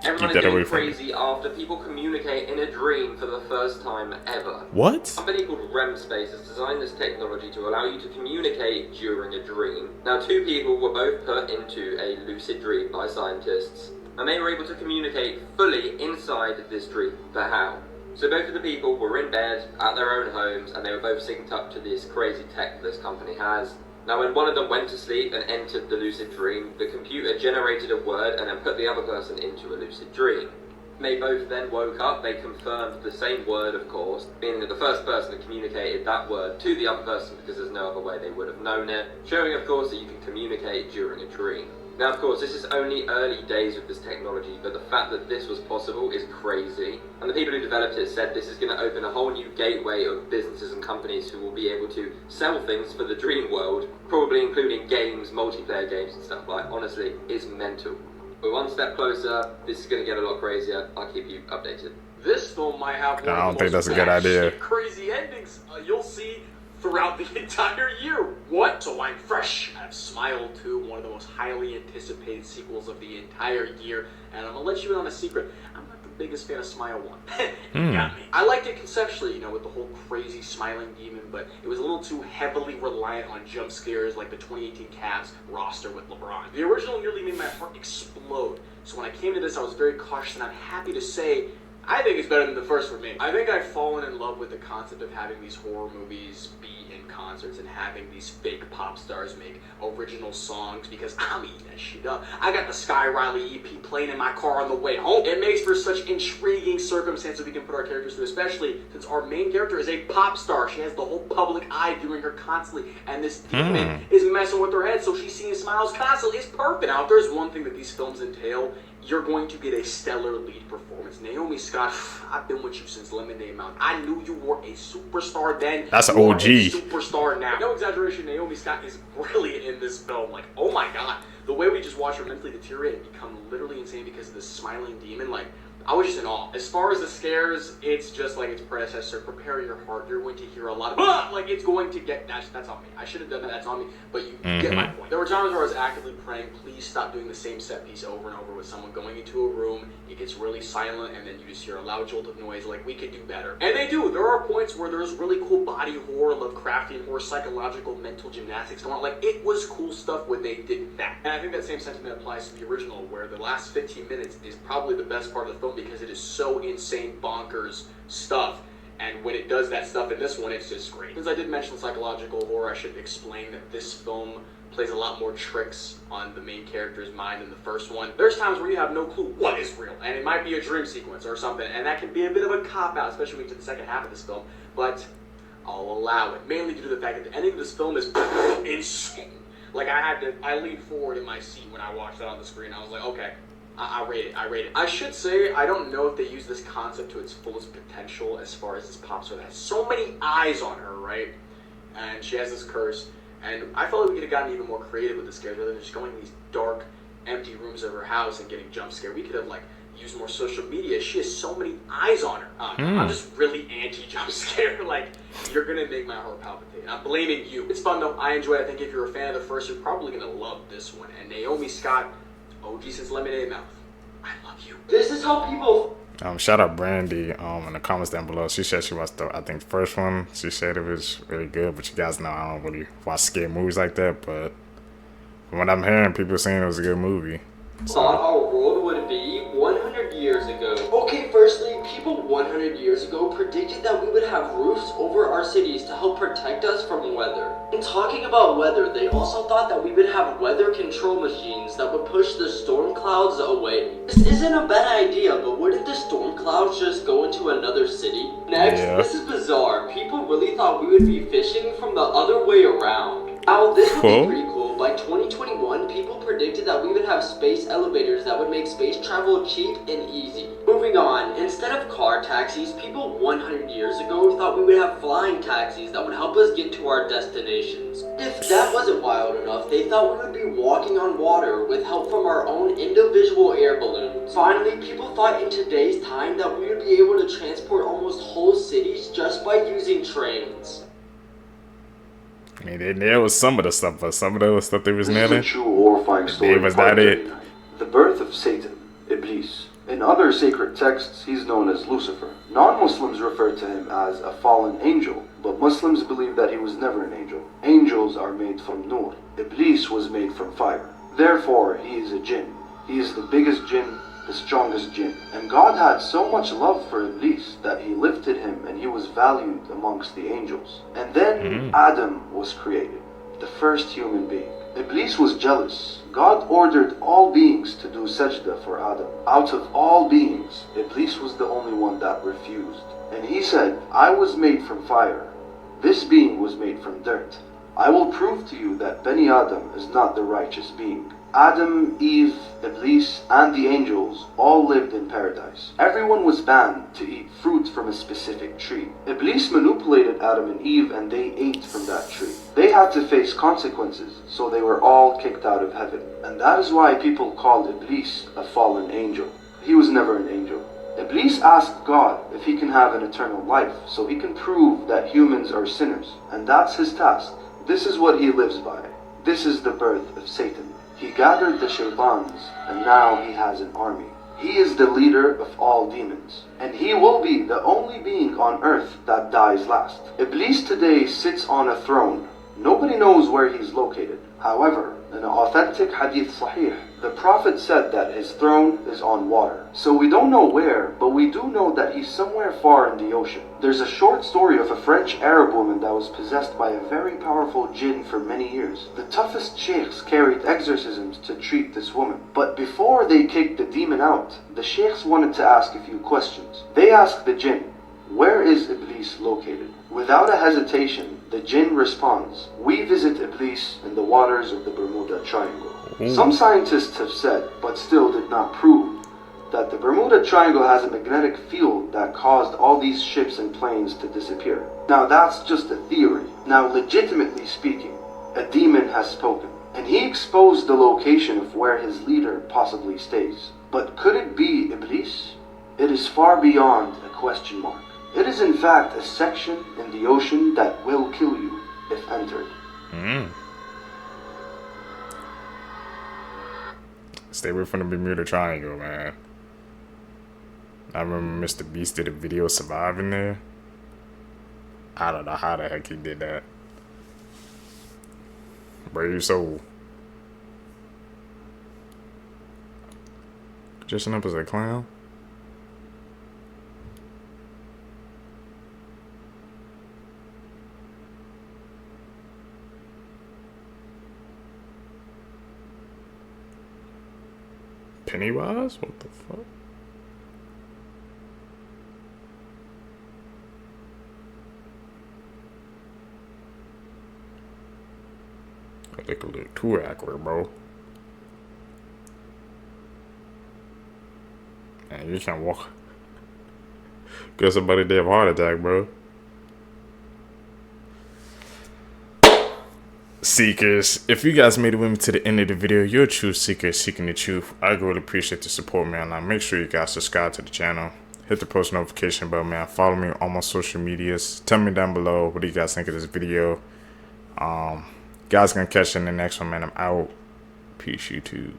Everyone is getting crazy after people communicate in a dream for the first time ever. What? A company called REM Space has designed this technology to allow you to communicate during a dream. Now, 2 people were both put into a lucid dream by scientists, and they were able to communicate fully inside this dream. But how? So both of the people were in bed at their own homes, and they were both synced up to this crazy tech this company has. Now, when one of them went to sleep and entered the lucid dream, the computer generated a word and then put the other person into a lucid dream. They both then woke up, they confirmed the same word, of course, meaning that the first person had communicated that word to the other person because there's no other way they would have known it, showing, of course, that you can communicate during a dream. Now, of course, this is only early days with this technology, but the fact that this was possible is crazy. And the people who developed it said this is going to open a whole new gateway of businesses and companies who will be able to sell things for the dream world, probably including games, multiplayer games and stuff. Like, honestly, it's mental. We're one step closer. This is going to get a lot crazier. I'll keep you updated. This film might have one I of don't the think most that's a good idea. crazy endings you'll see throughout the entire year. What? So I'm fresh. I have Smile 2, one of the most highly anticipated sequels of the entire year, and I'm gonna let you in on a secret. I'm not the biggest fan of Smile 1. You got me. I liked it conceptually, you know, with the whole crazy smiling demon, but it was a little too heavily reliant on jump scares like the 2018 Cavs roster with LeBron. The original nearly made my heart explode. So when I came to this, I was very cautious, and I'm happy to say I think it's better than the first for me. I think I've fallen in love with the concept of having these horror movies be in concerts and having these fake pop stars make original songs, because I'm eating that shit up. I got the Sky Riley EP playing in my car on the way home. It makes for such intriguing circumstances we can put our characters through, especially since our main character is a pop star. She has the whole public eye viewing her constantly, and this demon is messing with her head, so she's seeing smiles constantly. It's perfect. Now, if there's one thing that these films entail, you're going to get a stellar lead performance. Naomi Scott, I've been with you since Lemonade Mountain. I knew you were a superstar then. That's an You are OG. a superstar now. No exaggeration, Naomi Scott is brilliant in this film. Like, oh my god. The way we just watch her mentally deteriorate and become literally insane because of this smiling demon, like, I was just in awe. As far as the scares, it's just like its predecessor. Prepare your heart. You're going to hear a lot of like it's going to get. That's on me. I should have done that. That's on me. But you get my point. There were times where I was actively praying, please stop doing the same set piece over and over with someone going into a room. It gets really silent, and then you just hear a loud jolt of noise. Like, we could do better. And they do. There are points where there's really cool body horror, Lovecraftian horror, psychological, mental gymnastics going on. Like, it was cool stuff when they did that. And I think that same sentiment applies to the original, where the last 15 minutes is probably the best part of the film, because it is so insane, bonkers stuff. And when it does that stuff in this one, it's just great. Since I did mention psychological horror, I should explain that this film plays a lot more tricks on the main character's mind than the first one. There's times where you have no clue what is real, and it might be a dream sequence or something, and that can be a bit of a cop-out, especially when you get to the second half of this film, but I'll allow it, mainly due to the fact that the ending of this film is insane. Like, I leaned forward in my seat when I watched that on the screen. I was like, okay, I rate it. I should say, I don't know if they use this concept to its fullest potential as far as this pop star that has so many eyes on her, right? And she has this curse. And I felt like we could have gotten even more creative with the scares rather than just going to these dark, empty rooms of her house and getting jump scared. We could have, like, used more social media. She has so many eyes on her. I'm just really anti-jump scare. Like, you're going to make my heart palpitate. And I'm blaming you. It's fun, though. I enjoy it. I think if you're a fan of the first, you're probably going to love this one. And Naomi Scott, OG since Lemonade Mouth. This is how people. Shout out Brandy in the comments down below. She said she watched I think the first one. She said it was really good, but you guys know I don't really watch scary movies like that. But from what I'm hearing, people saying it was a good movie. Thought our world would be 100 years ago. Okay, firstly, people 100 years ago predicted that we would have roofs over our cities to help protect us from weather. And talking about weather, they also thought that we would have weather control machines that would push the storm clouds away. This isn't a bad idea, but wouldn't the storm clouds just go into another city? Next, this is bizarre. People really thought we would be fishing from the other way around. Now, this would be pretty cool. By 2021, people predicted that we would have space elevators that would make space travel cheap and easy. Moving on, instead of car taxis, people 100 years ago thought we would have flying taxis that would help us get to our destinations. If that wasn't wild enough, they thought we would be walking on water with help from our own individual air balloons. Finally, people thought in today's time that we would be able to transport almost whole cities just by using trains. I mean, there was some of the stuff, but some of the stuff they was nailing. True horrifying story. Was that it? The birth of Satan, Iblis. In other sacred texts, he's known as Lucifer. Non-Muslims refer to him as a fallen angel, but Muslims believe that he was never an angel. Angels are made from nur. Iblis was made from fire. Therefore, he is a jinn. He is the biggest jinn, the strongest jinn. And God had so much love for Iblis that he lifted him and he was valued amongst the angels. And then Adam was created, the first human being. Iblis was jealous. God ordered all beings to do sajda for Adam. Out of all beings, Iblis was the only one that refused. And he said, I was made from fire. This being was made from dirt. I will prove to you that Bani Adam is not the righteous being. Adam, Eve, Iblis, and the angels all lived in paradise. Everyone was banned to eat fruit from a specific tree. Iblis manipulated Adam and Eve and they ate from that tree. They had to face consequences, so they were all kicked out of heaven. And that is why people called Iblis a fallen angel. He was never an angel. Iblis asked God if he can have an eternal life, so he can prove that humans are sinners. And that's his task. This is what he lives by. This is the birth of Satan. He gathered the shaitans, and now he has an army. He is the leader of all demons, and he will be the only being on earth that dies last. Iblis today sits on a throne. Nobody knows where he's located. However, in an authentic hadith sahih, the Prophet said that his throne is on water. So we don't know where, but we do know that he's somewhere far in the ocean. There's a short story of a French Arab woman that was possessed by a very powerful jinn for many years. The toughest sheikhs carried exorcisms to treat this woman. But before they kicked the demon out, the sheikhs wanted to ask a few questions. They asked the jinn, where is Iblis located? Without a hesitation, the jinn responds, we visit Iblis in the waters of the Bermuda Triangle. Some scientists have said, but still did not prove, that the Bermuda Triangle has a magnetic field that caused all these ships and planes to disappear. Now that's just a theory. Now legitimately speaking, a demon has spoken, and he exposed the location of where his leader possibly stays. But could it be Iblis? It is far beyond a question mark. It is in fact a section in the ocean that will kill you if entered. Stay away from the Bermuda Triangle, man. I remember Mr. Beast did a video surviving there. I don't know how the heck he did that. Brave soul. Dressing up as a clown? Pennywise? What the fuck? I think a little too accurate, bro. Man, you can't walk. Get somebody to have a heart attack, bro. Seekers, if you guys made it with me to the end of the video, you're a true seeker seeking the truth. I really appreciate the support, man. Now make sure you guys subscribe to the channel, hit the post notification bell, man. Follow me on all my social medias. Tell me down below what do you guys think of this video. Guys, gonna catch you in the next one, man. I'm out. Peace, YouTube.